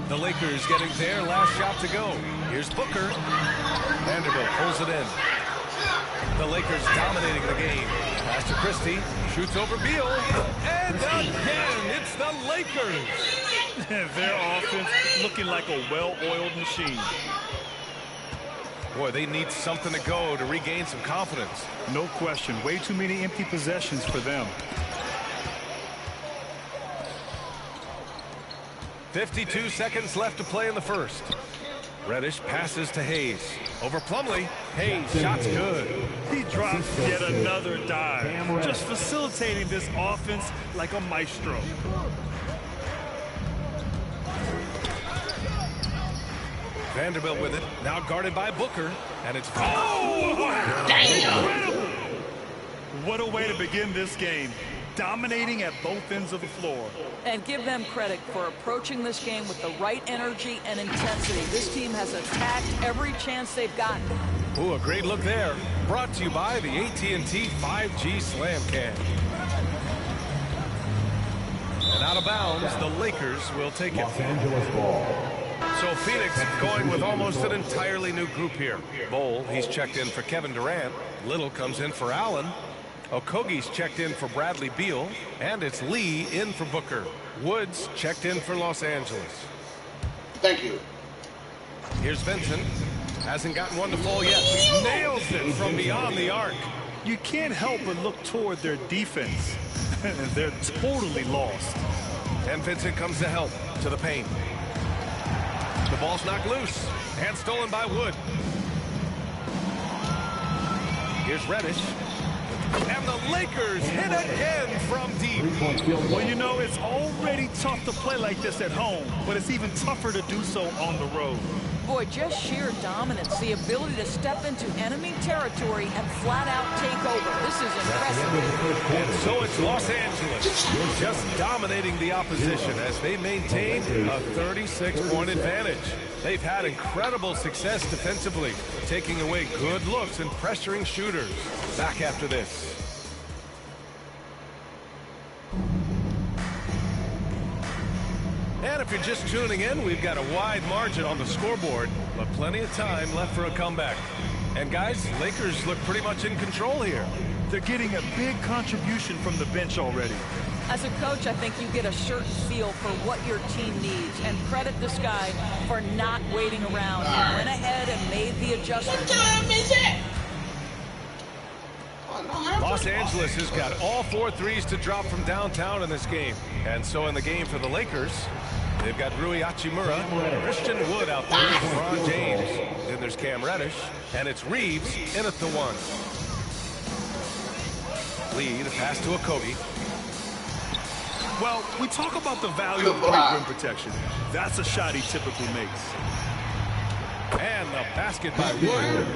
The Lakers getting their last shot to go. Here's Booker. Vanderbilt pulls it in. The Lakers dominating the game. Pass to Christie. Shoots over Beal. And again, it's the Lakers. Their offense looking like a well-oiled machine. Boy, they need something to go to regain some confidence. No question. Way too many empty possessions for them. 52 seconds left to play in the first. Reddish passes to Hayes. Over Plumlee. Hayes, shot's good. He drops yet another dive. Just facilitating this offense like a maestro. Vanderbilt with it. Now guarded by Booker. And it's... Oh! Incredible! What a way to begin this game. Dominating at both ends of the floor. And give them credit for approaching this game with the right energy and intensity. This team has attacked every chance they've gotten. Ooh, a great look there. Brought to you by the AT&T 5G Slam Can. And out of bounds, the Lakers will take it. Los Angeles ball. So Phoenix going with almost an entirely new group here. Bowl, he's checked in for Kevin Durant. Little comes in for Allen. Okogie's checked in for Bradley Beal. And it's Lee in for Booker. Woods checked in for Los Angeles. Thank you. Here's Vincent. Hasn't gotten one to fall yet. He nails it from beyond the arc. You can't help but look toward their defense. They're totally lost. And Vincent comes to help to the paint. The ball's knocked loose and stolen by Wood. Here's Reddish. And the Lakers hit again from deep. Well, you know, it's already tough to play like this at home, but it's even tougher to do so on the road. Boy, just sheer dominance, the ability to step into enemy territory and flat out take over. This is impressive. And so it's Los Angeles just dominating the opposition as they maintain a 36-point advantage. They've had incredible success defensively, taking away good looks and pressuring shooters. Back after this. And if you're just tuning in, we've got a wide margin on the scoreboard, but plenty of time left for a comeback. And guys, Lakers look pretty much in control here. They're getting a big contribution from the bench already. As a coach, I think you get a certain feel for what your team needs, and credit this guy for not waiting around. He went ahead and made the adjustment. What time is it? Los Angeles has got all 4 threes to drop from downtown in this game. And so in the game for the Lakers, they've got Rui Hachimura, Christian Wood out there with LeBron James. Then there's Cam Reddish, and it's Reeves in at the 1. Lee, the pass to Okogie. Well, we talk about the value of great rim protection. That's a shot he typically makes. And the basket by Wood.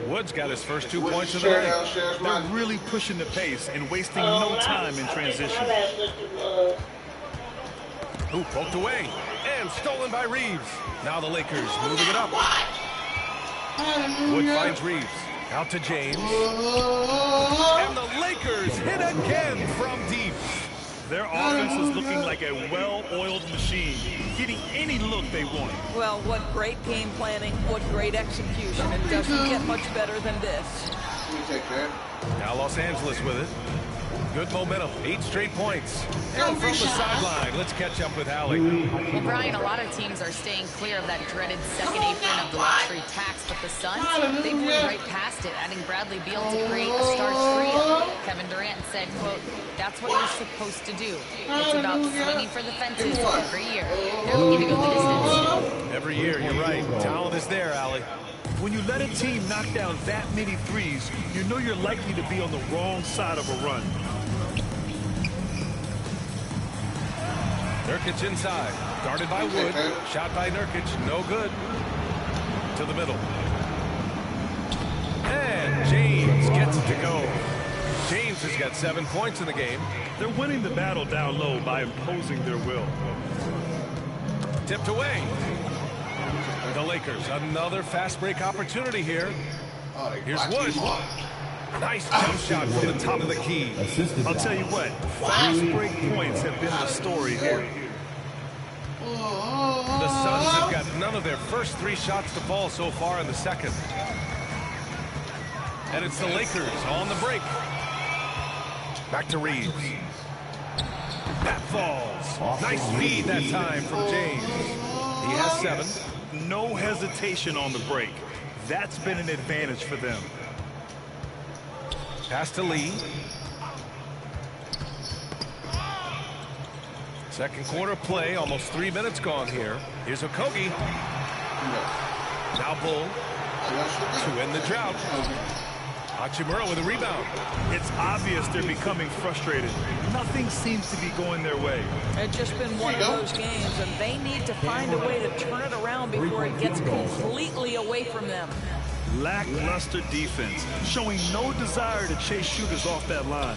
Wood's got his first 2 points of the night. They're really pushing the pace and wasting no time in transition. Ooh, poked away and stolen by Reeves. Now the Lakers moving it up. Wood finds Reeves. Out to James. And the Lakers hit again from deep. Their offense is looking like a well-oiled machine, getting any look they want. Well, what great game planning, what great execution. It doesn't get much better than this. Now Los Angeles with it. Good momentum, 8 straight points. And from the sideline, let's catch up with Allie. Well, Brian, a lot of teams are staying clear of that dreaded second apron of the luxury tax, but the Suns, they blew right past it, adding Bradley Beal to create a star trio. Kevin Durant said, quote, "That's what you're supposed to do. It's about swinging for the fences every year. They're looking to go the distance." Every year, you're right. Talent is there, Allie. When you let a team knock down that many threes, you know you're likely to be on the wrong side of a run. Nurkic inside, guarded by Wood, shot by Nurkic, no good. To the middle. And James gets it to go. James has got 7 points in the game. They're winning the battle down low by imposing their will. Tipped away. The Lakers, another fast break opportunity here. Here's Wood. Nice jump shot from the top of the key. I'll tell you what, fast break points have been the story here. The Suns have got none of their first 3 shots to fall so far in the second. And it's the Lakers on the break. Back to Reeves. That falls. Nice feed that time from James. He has 7. No hesitation on the break. That's been an advantage for them. Pass to Lee. Second quarter play, almost 3 minutes gone here. Here's Okogie. Now Bull to end the drought. Hachimura with a rebound. It's obvious they're becoming frustrated. Nothing seems to be going their way. It's just been one of those games, and they need to find a way to turn it around before it gets completely away from them. Lackluster defense, showing no desire to chase shooters off that line.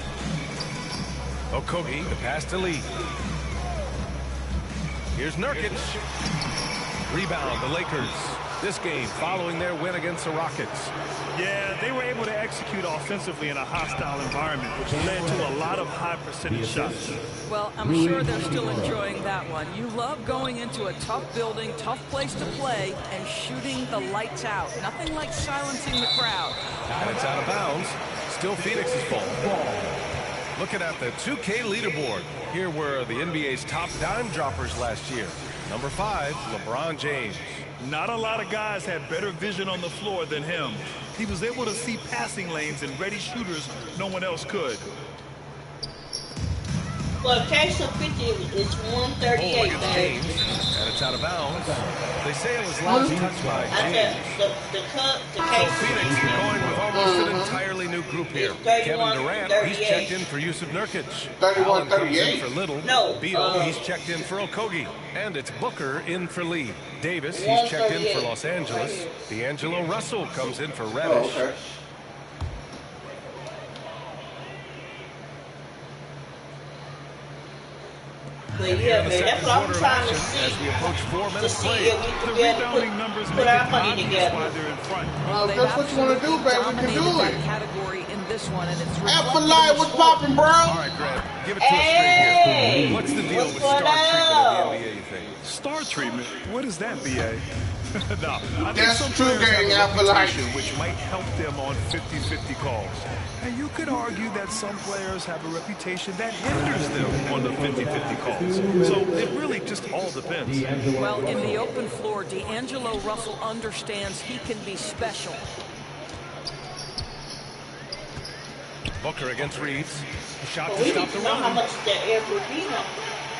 Okogie, the pass to Lee. Here's Nurkic. Rebound, the Lakers. This game following their win against the Rockets. Yeah, they were able to execute offensively in a hostile environment, which led to a lot of high percentage shots. Well, I'm sure they're still enjoying that one. You love going into a tough building, tough place to play, and shooting the lights out. Nothing like silencing the crowd. And it's out of bounds. Still Phoenix's ball. Looking at the 2K leaderboard. Here were the NBA's top dime droppers last year. Number 5, LeBron James. Not a lot of guys had better vision on the floor than him. He was able to see passing lanes and ready shooters no one else could. Well, cash of 50 is 138, James, and it's out of bounds. They say it was last touched by James. The Phoenix going with almost an entirely new group here. Kevin Durant, he's checked in for Yusuf Nurkic. 31-38 for Little. No. Beal, he's checked in for Okogie. And it's Booker in for Lee. Davis, he's checked in for Los Angeles. D'Angelo Russell comes in for Reddish. Oh, okay. But yeah, man, that's what I'm trying to see. As we approach 4 minutes to see played. if we can be able to put our money together. Well, if that's what you want to do, baby, we can do it. Category in this one, and it's Afterlife, what's popping, bro? All right, Grant, give it to us straight here. What's the deal with star treatment in the NBA, you think? Star treatment? What is that, BA? No, I think That's some true players game, have a Afterlife. reputation which might help them on 50-50 calls. And you could argue that some players have a reputation that hinders them on the 50-50 calls. So it really just all depends. Well, in the open floor, D'Angelo Russell understands he can be special. Booker against Reeves. A shot But to we stop need the to know run. how much that air would be.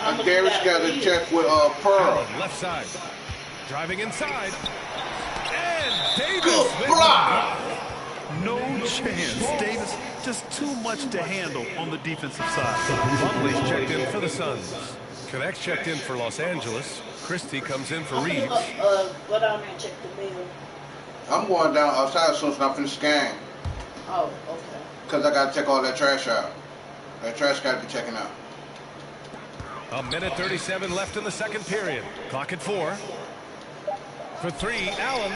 And Darius got to check with Pearl. Allen, left side. Driving inside. And Davis. Good block. No chance. Davis just too much to handle on the defensive side. Plumlee's checked in for the Suns. Connect's checked in for Los Angeles. Christie comes in for Reeves. Go down there and check the bill. I'm going down outside as soon as I finish the game. Oh, okay. Because I got to check all that trash out. That trash got to be checking out. A minute 37 left in the second period. Clock at 4. For 3, Allen.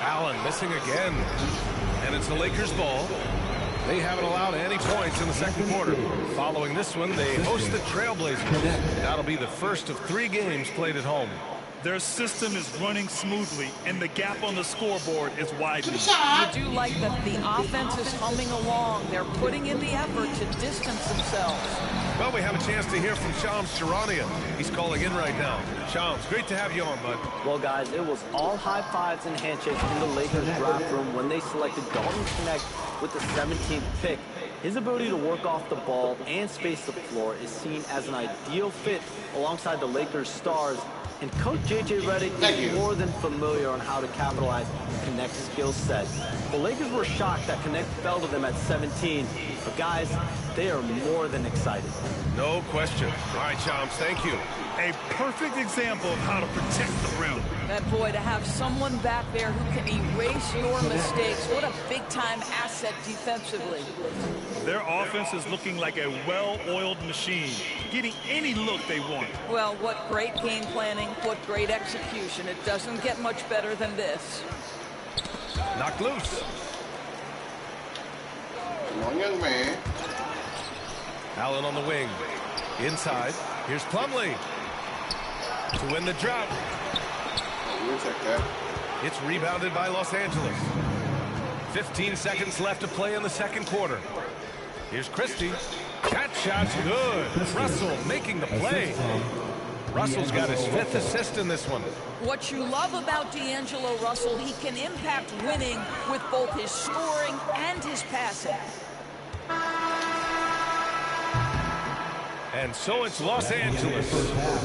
Allen missing again. And it's the Lakers' ball. They haven't allowed any points in the second quarter. Following this one, they host the Trailblazers. That'll be the first of 3 games played at home. Their system is running smoothly, and the gap on the scoreboard is widening. You do like that the offense is humming along. They're putting in the effort to distance themselves. Well, we have a chance to hear from Shams Charania. He's calling in right now. Shams, great to have you on, bud. Well, guys, it was all high fives and handshakes in the Lakers draft room when they selected Dalton Knecht with the 17th pick. His ability to work off the ball and space the floor is seen as an ideal fit alongside the Lakers' stars. And Coach J.J. Redick is more than familiar on how to capitalize on Knecht's skill set. The Lakers were shocked that Knecht fell to them at 17, but guys, they are more than excited. No question. All right, Shams, thank you. A perfect example of how to protect the rim. That boy, to have someone back there who can erase your mistakes, what a big-time asset defensively. Their offense is looking like a well-oiled machine, getting any look they want. Well, what great game planning, what great execution. It doesn't get much better than this. Knocked loose. Come on, young man. Allen on the wing. Inside. Here's Plumlee to win the drought. We'll take that. It's rebounded by Los Angeles. 15 seconds left to play in the second quarter. Here's Christie. That shot's good. Russell making the play. Russell's got his 5th assist in this one. What you love about D'Angelo Russell, he can impact winning with both his scoring and his passing. And so it's Los Angeles,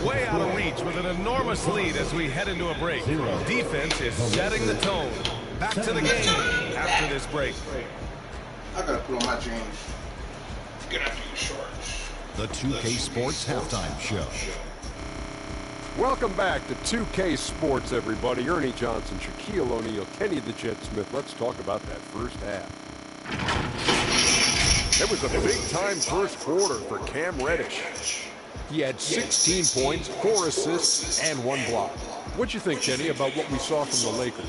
way out of reach with an enormous lead as we head into a break. Defense is setting the tone. Back to the game after this break. I gotta put on my jeans. Get out your shorts. The 2K Sports Halftime Show. Welcome back to 2K Sports, everybody. Ernie Johnson, Shaquille O'Neal, Kenny the Jet Smith. Let's talk about that first half. It was a big-time first quarter for Cam Reddish. He had 16 points, 4 assists, and 1 block. What'd you think, Kenny, about what we saw from the Lakers?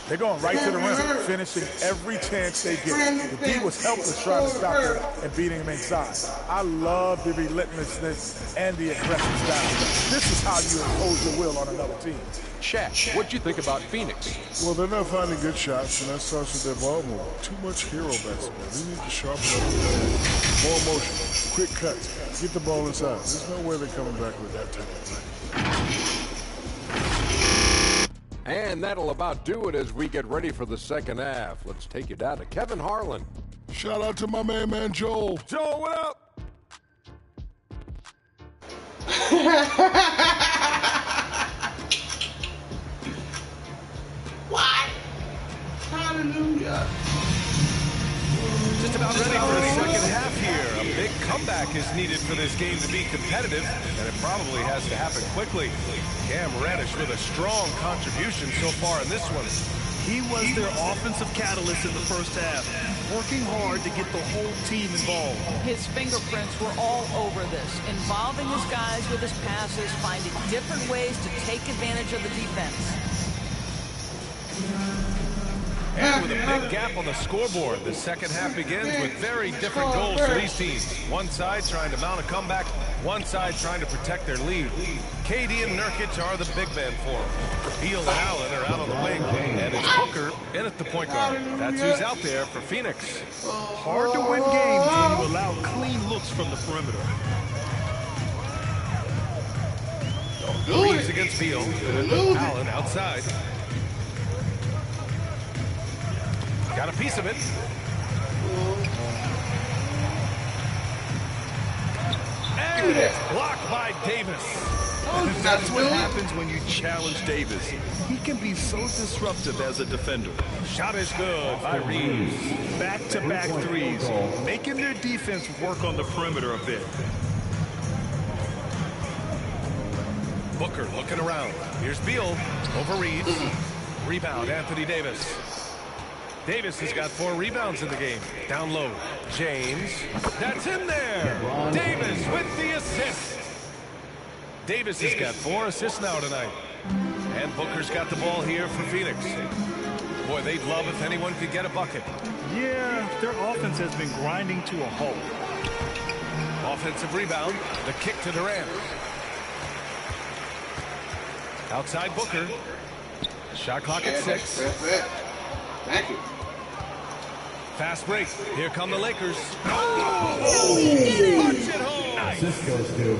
They're going right to the rim, finishing every chance they get. The D was helpless trying to stop them and beating them inside. I love the relentlessness and the aggressive style. This is how you impose your will on another team. Shaq, what'd you think about Phoenix? Well, they're not finding good shots, and that starts with their ball movement. Too much hero basketball. They need to sharpen up the ball. More motion, quick cuts, get the ball inside. There's no way they're coming back with that type of play. And that'll about do it as we get ready for the second half. Let's take you down to Kevin Harlan. Shout out to my man Joel. Joel, what up? What? Hallelujah. Just about ready for the second half here. A big comeback is needed for this game to be competitive, and it probably has to happen quickly. Cam Reddish with a strong contribution so far in this one. He was their offensive catalyst in the first half, working hard to get the whole team involved. His fingerprints were all over this, involving his guys with his passes, finding different ways to take advantage of the defense. And with a big gap on the scoreboard, the second half begins with very different goals for these teams. One side trying to mount a comeback, one side trying to protect their lead. KD and Nurkic are the big men for them. Beal and Allen are out on the wing, and it's Booker in at the point guard. That's who's out there for Phoenix. Hard to win games when you allow clean looks from the perimeter. Reeves against Beal. Allen outside. Got a piece of it. And it's blocked by Davis. That's what happens when you challenge Davis. He can be so disruptive as a defender. Shot is good by Reeves. Back-to-back threes, making their defense work on the perimeter a bit. Booker looking around. Here's Beal over Reeves. Rebound, Anthony Davis. Davis has got 4 rebounds in the game. Down low, James. That's in there. Davis with the assist. Davis has got 4 assists now tonight. And Booker's got the ball here for Phoenix. Boy, they'd love if anyone could get a bucket. Yeah, their offense has been grinding to a halt. Offensive rebound. The kick to Durant. Outside Booker. Shot clock at 6. Thank you. Fast break. Here come the Lakers. Oh, he did it! Punch it home. This goes to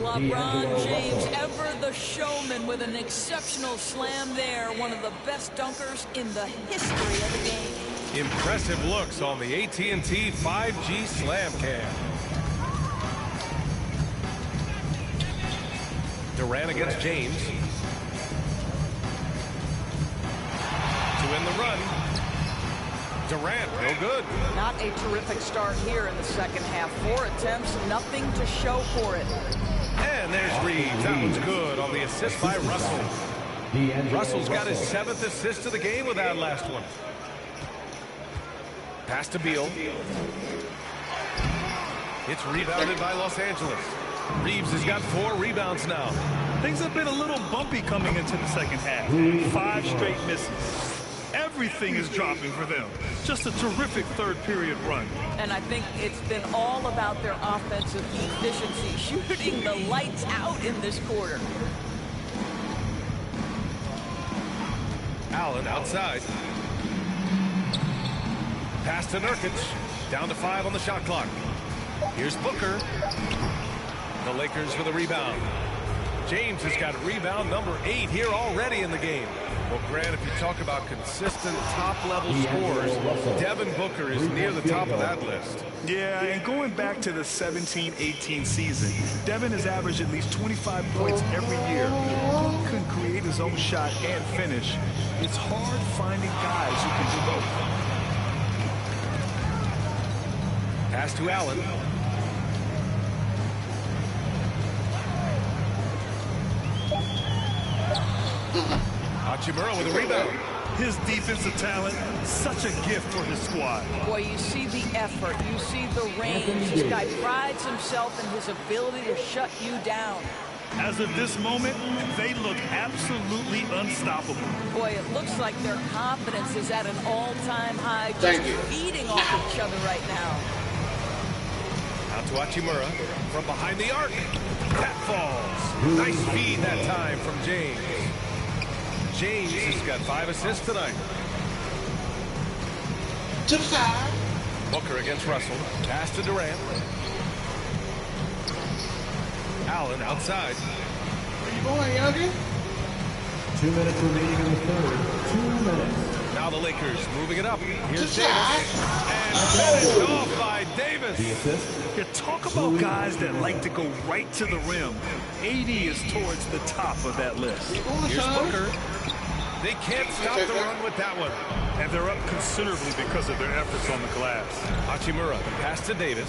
LeBron James, ever the showman, with an exceptional slam there. One of the best dunkers in the history of the game. Impressive looks on the AT&T 5G Slam Cam. Durant against James. To win the run. Durant, no good. Not a terrific start here in the second half. 4 attempts, nothing to show for it. And there's Reeves. That one's good on the assist by Russell. Russell's got his 7th assist of the game with that last one. Pass to Beal. It's rebounded by Los Angeles. Reeves has got 4 rebounds now. Things have been a little bumpy coming into the second half. 5 straight misses. Everything is dropping for them. Just a terrific third-period run. And I think it's been all about their offensive efficiency, shooting the lights out in this quarter. Allen outside. Pass to Nurkic. Down to 5 on the shot clock. Here's Booker. The Lakers with a rebound. James has got rebound number 8 here already in the game. Well, Grant, if you talk about consistent top-level scores, Devin Booker is near the top of that list. Yeah, and going back to the 17-18 season, Devin has averaged at least 25 points every year. Book can create his own shot and finish. It's hard finding guys who can do both. Pass to Allen. Hachimura with a rebound. His defensive talent, such a gift for his squad. Boy, you see the effort, you see the range. This guy prides himself in his ability to shut you down. As of this moment, they look absolutely unstoppable. Boy, it looks like their confidence is at an all-time high. Thank you. Feeding off each other right now. Out to Hachimura from behind the arc. That falls. Nice feed that time from James. James has got 5 assists tonight. To 5. Booker against Russell. Pass to Durant. Allen outside. Where you going, youngin? 2 minutes remaining in the third. 2 minutes. Now the Lakers moving it up. Here's Davis. And finished off by Davis. The assist. You talk about guys that like to go right to the rim. 80 is towards the top of that list. Here's Booker. They can't stop the run with that one. And they're up considerably because of their efforts on the glass. Hachimura, the pass to Davis.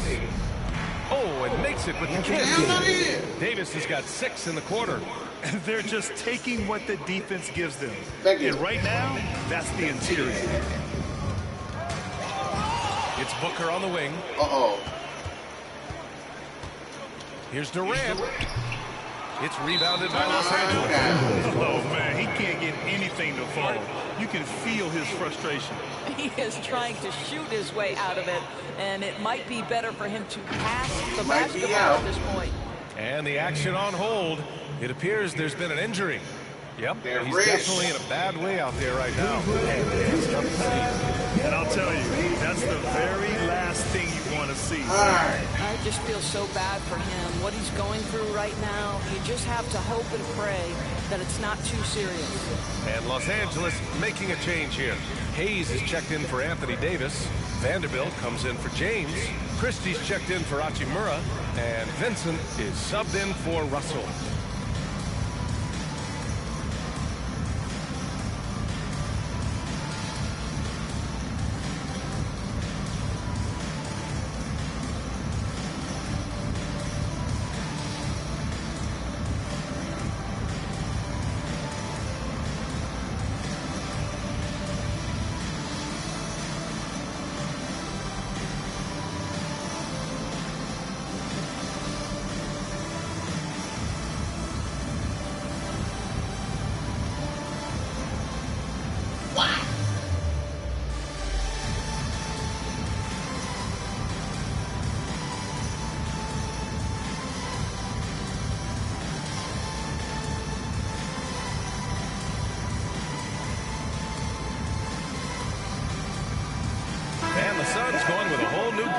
Oh, and makes it with the kick. Davis has got 6 in the quarter. And they're just taking what the defense gives them. Thank you. And right now, that's the interior. It's Booker on the wing. Uh-oh. Here's Durant. It's rebounded by Los Angeles. Oh, man, he can't get anything to fall. You can feel his frustration. He is trying to shoot his way out of it, and it might be better for him to pass the basketball at this point. And the action on hold. It appears there's been an injury. Yep, he's definitely in a bad way out there right now. And I'll tell you, that's the very last thing you want to see. I just feel so bad for him. What he's going through right now, you just have to hope and pray that it's not too serious. And Los Angeles making a change here. Hayes is checked in for Anthony Davis. Vanderbilt comes in for James. Christie's checked in for Hachimura. And Vincent is subbed in for Russell.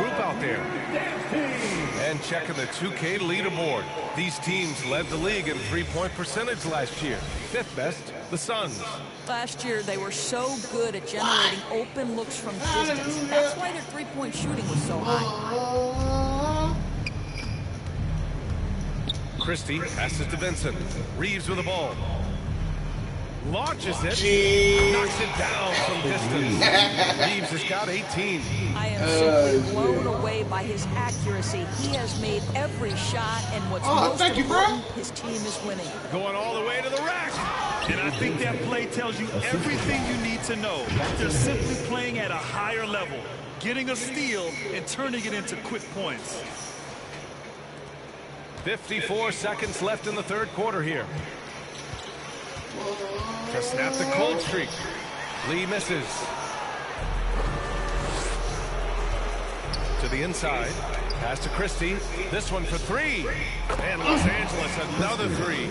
group out there. And checking the 2K leaderboard. These teams led the league in three-point percentage last year. Fifth best, the Suns. Last year, they were so good at generating open looks from distance. That's why their three-point shooting was so high. Christie passes to Vincent. Reeves with the ball. Launches it. Knocks it down from distance. Reeves has got 18. I am simply blown away by his accuracy. He has made every shot, and what's most important, his team is winning. Going all the way to the rack. And I think that play tells you everything you need to know. They're simply playing at a higher level, getting a steal and turning it into quick points. 54 seconds left in the third quarter here. To snap the cold streak. Lee misses. To the inside. Pass to Christie. This one for three. And Los Angeles another three.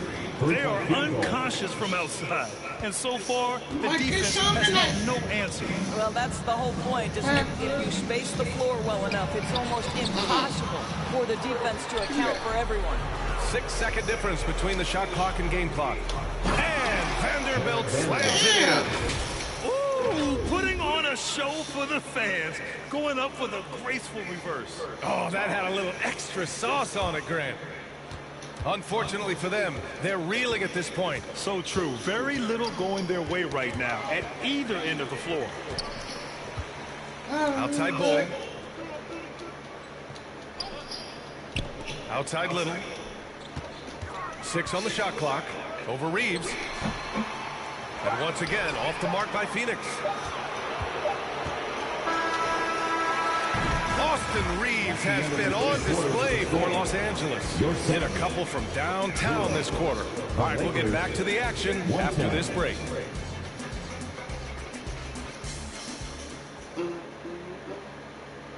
They are unconscious from outside. And so far, the defense has had no answer. Well, that's the whole point. Is if you space the floor well enough, it's almost impossible for the defense to account for everyone. 6-second difference between the shot clock and game clock. And Vanderbilt slams it in. Ooh, putting on a show for the fans. Going up with a graceful reverse. Oh, that had a little extra sauce on it, Grant. Unfortunately for them, they're reeling at this point. So true. Very little going their way right now at either end of the floor. Outside Bull. Outside Little. 6 on the shot clock. Over Reeves. And once again, off the mark by Phoenix. Austin Reeves has been on display for Los Angeles. Hit a couple from downtown this quarter. All right, we'll get back to the action after this break.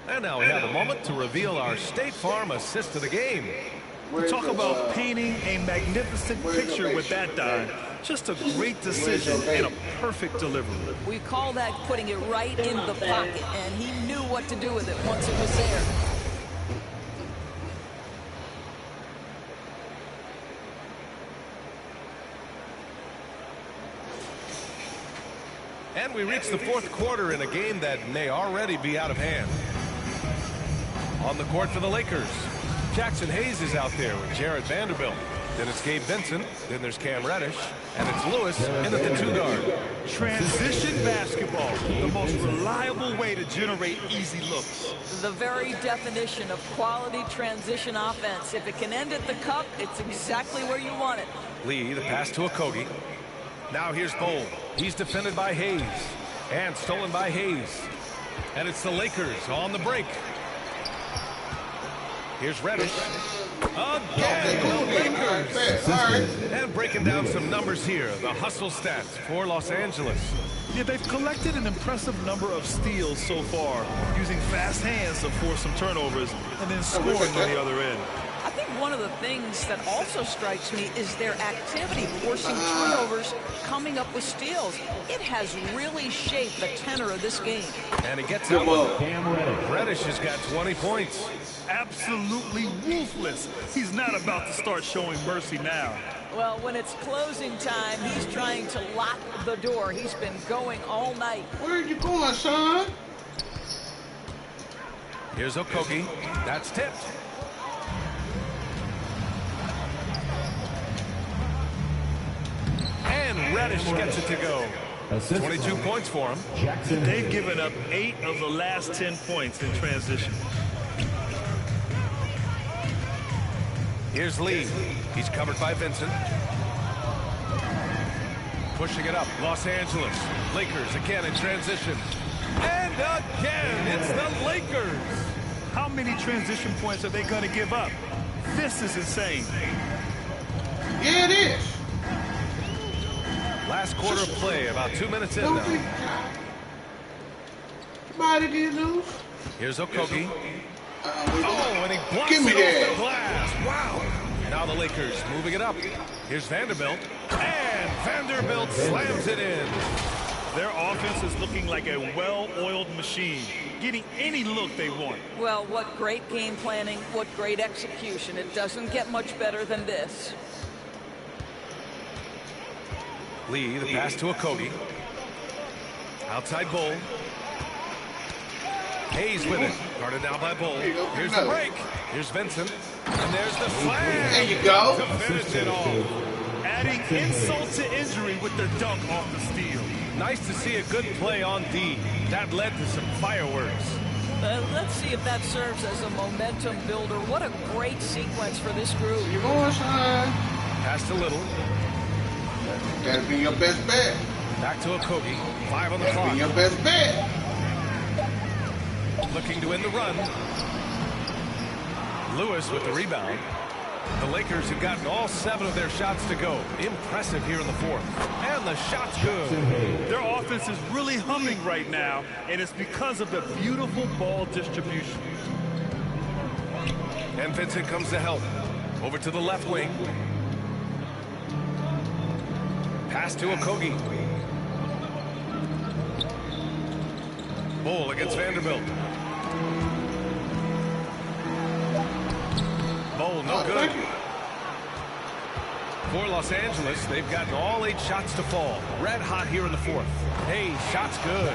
And now we have a moment to reveal our State Farm assist of the game. Talk about painting a magnificent picture with that dive. Just a great decision and a perfect delivery. We call that putting it right in the pocket, and he knew what to do with it once it was there. And we reach the fourth quarter in a game that may already be out of hand. On the court for the Lakers, Jackson Hayes is out there with Jared Vanderbilt. Then it's Gabe Vincent. Then there's Cam Reddish. And it's Lewis in at the 2 guard. Transition basketball, the most reliable way to generate easy looks. The very definition of quality transition offense. If it can end at the cup, it's exactly where you want it. Lee, the pass to Okogie. Now here's Bowl. He's defended by Hayes. And stolen by Hayes. And it's the Lakers on the break. Here's Reddish. Again, the Lakers. And breaking down some numbers here. The hustle stats for Los Angeles. Yeah, they've collected an impressive number of steals so far, using fast hands to force some turnovers and then scoring on the other end. I think one of the things that also strikes me is their activity, forcing turnovers, coming up with steals. It has really shaped the tenor of this game. And he gets out with it. Reddish has got 20 points. Absolutely ruthless. He's not about to start showing mercy now. Well, when it's closing time, he's trying to lock the door. He's been going all night. Where are you going, son? Here's Okogie. That's tipped. And Reddish gets it to go. 22 points for him. They've given up 8 of the last 10 points in transition. Here's Lee. He's covered by Vincent. Pushing it up. Los Angeles. Lakers again in transition. And again, it's the Lakers. How many transition points are they going to give up? This is insane. Yeah, it is. Last quarter of play, about 2 minutes in now. Somebody did lose. Here's Okogie. And he blocks it off the glass. Wow. Now the Lakers moving it up. Here's Vanderbilt. And Vanderbilt slams it in. Their offense is looking like a well-oiled machine, getting any look they want. Well, what great game planning, what great execution. It doesn't get much better than this. Lee, the pass to Okogie. Outside Bull. Hayes with it. Guarded now by Bull. Here's the break. Here's Vincent. And there's the flag. There you go. To finish it off. Adding insult to injury with the dunk off the steal. Nice to see a good play on D. That led to some fireworks. Let's see if that serves as a momentum builder. What a great sequence for this group. Pass to Little. That'll be your best bet. Back to Okogie. 5 on the clock. That'll be your best bet. Looking to end the run. Lewis with the rebound. The Lakers have gotten all 7 of their shots to go. Impressive here in the fourth. And the shot's good. Their offense is really humming right now, and it's because of the beautiful ball distribution. And Vincent comes to help. Over to the left wing. Pass to Okogie. Bull against Vanderbilt. Bull, no good. For Los Angeles, they've gotten all 8 shots to fall. Red hot here in the fourth. Hey, shot's good.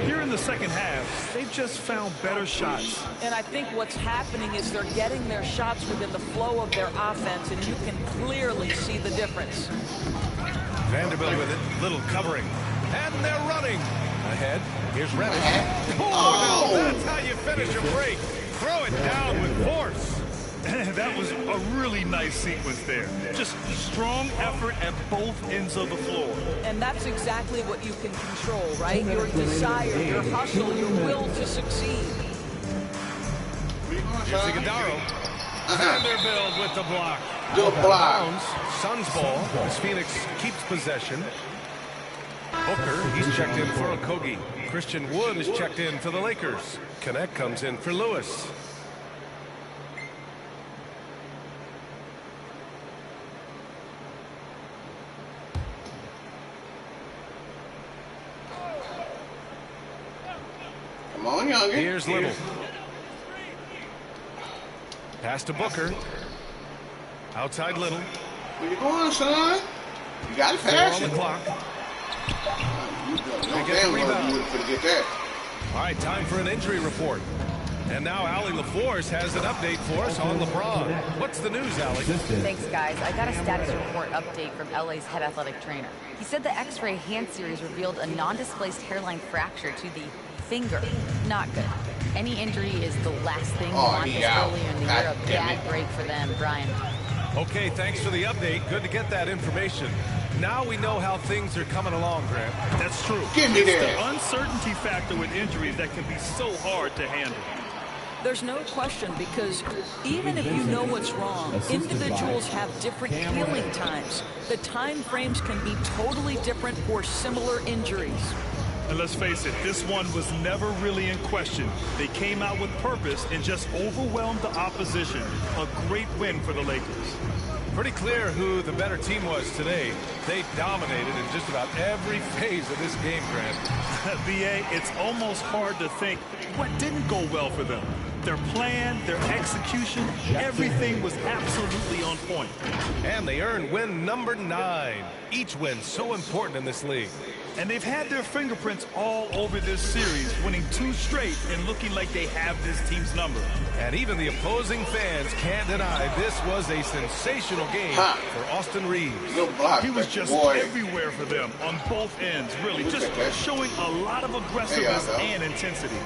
Here in the second half, they've just found better shots. And I think what's happening is they're getting their shots within the flow of their offense, and you can clearly see the difference. Vanderbilt with it. Little covering. And they're running. Ahead. Here's Reddish. Oh, now that's how you finish a break. Throw it down with force. That was a really nice sequence there. Just strong effort at both ends of the floor. And that's exactly what you can control, right? Your desire, your hustle, your will to succeed. Here's Iguodaro. Vanderbilt with the block. Good block. Suns ball as Phoenix keeps possession. Booker, he's checked in for Okogie. Christian Wood is checked in for the Lakers. Connect comes in for Lewis. Come on, Younger. Here's Little. Pass to Booker. Outside Little. Where you going, son? You got to pass 4 on it. the clock. No damn well you wouldn't forget that. All right, time for an injury report. And now Allie LaForce has an update for us on LeBron. What's the news, Allie? Thanks, guys. I got a status report update from LA's head athletic trainer. He said the X-ray hand series revealed a non-displaced hairline fracture to the finger. Not good. Any injury is the last thing you want this earlier in the year. A bad break for them, Brian. Okay, thanks for the update. Good to get that information. Now we know how things are coming along, Grant. That's true. Give me it's that. the uncertainty factor with injuries that can be so hard to handle. There's no question, because even if you know what's wrong, individuals have different healing times. The time frames can be totally different for similar injuries. And let's face it, this one was never really in question. They came out with purpose and just overwhelmed the opposition. A great win for the Lakers. Pretty clear who the better team was today. They dominated in just about every phase of this game, Grant. B.A., it's almost hard to think what didn't go well for them. Their plan, their execution, everything was absolutely on point. And they earned win number 9. Each win so important in this league. And they've had their fingerprints all over this series, winning 2 straight and looking like they have this team's number. And even the opposing fans can't deny this was a sensational game for Austin Reeves. He was just everywhere for them on both ends, really, just showing a lot of aggressiveness and intensity.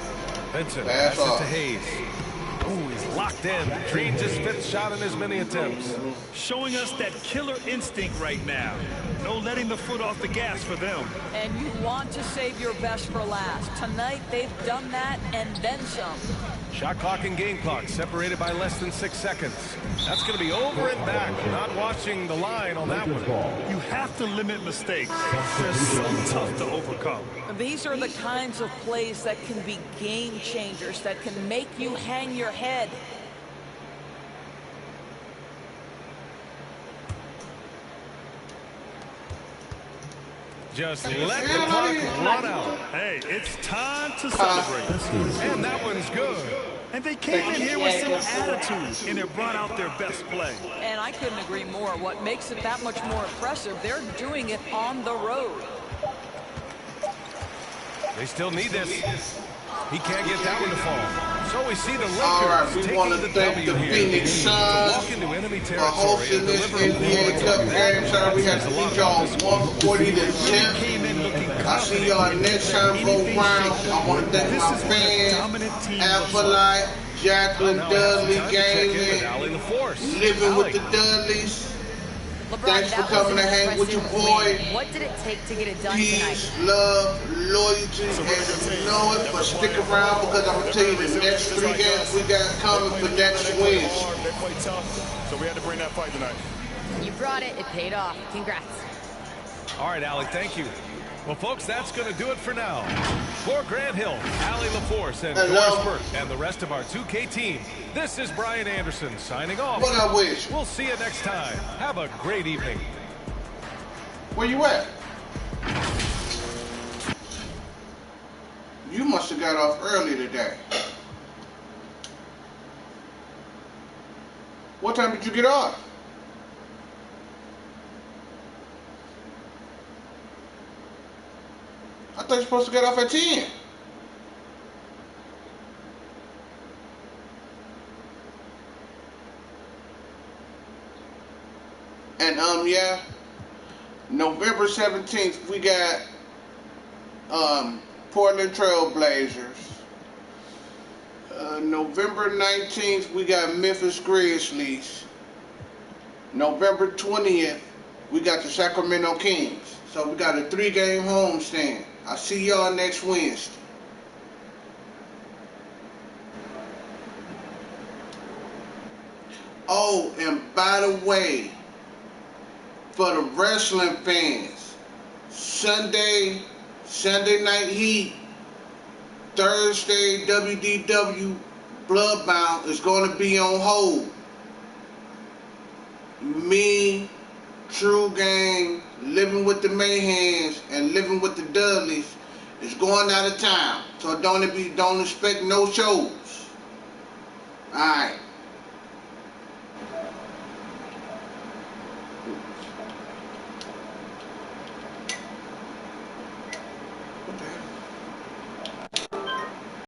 Vincent, pass it to Hayes. Ooh, he's locked in. Treats his 5th shot in as many attempts. Showing us that killer instinct right now. No letting the foot off the gas for them. And you want to save your best for last. Tonight, they've done that and then some. Shot clock and game clock separated by less than 6 seconds. That's going to be over and back. Not watching the line on that one. You have to limit mistakes. They're so tough to overcome. These are the kinds of plays that can be game changers, that can make you hang your head. Just let the clock run out. Hey, it's time to celebrate. And that one's good. And they came in here with some attitude, and it brought out their best play. And I couldn't agree more. What makes it that much more impressive, they're doing it on the road. They still need this. He can't get that one to fall. So we see the All right, Lakers we want taking to the thank W the here. Phoenix To Suns walk into enemy for territory hosting and this deliver NBA Cup game. Sorry, we had to beat y'all 140 to 10. I see y'all next time go round. I want to thank my fans, Alphalite, Jacqueline Dudley, Gaming, Living with the Dudleys. LeBron, Thanks for coming to hang with your boy. What did it take to get it done Peace, tonight? love, loyalty, and you know it, but stick around because I'm going to tell you the next 3 games we got coming for next Wednesday. They play tough, so we had to bring that fight tonight. You brought it. It paid off. Congrats. All right, Allie, thank you. Well, folks, that's going to do it for now. For Grant Hill, Allie LaForce, and Doris Burke, and the rest of our 2K team, this is Brian Anderson signing off. What I wish. We'll see you next time. Have a great evening. Where you at? You must have got off early today. What time did you get off? I thought you were supposed to get off at 10. And yeah, November 17th we got Portland Trail Blazers. November 19th we got Memphis Grizzlies. November 20th we got the Sacramento Kings. So we got a 3-game homestand. I'll see y'all next Wednesday. Oh, and by the way, for the wrestling fans, Sunday Night Heat, Thursday WDW Bloodbound is going to be on hold. Me, True Gang, Living with the Mayhems, and Living with the Dudleys is going out of town. So don't expect no shows. Alright.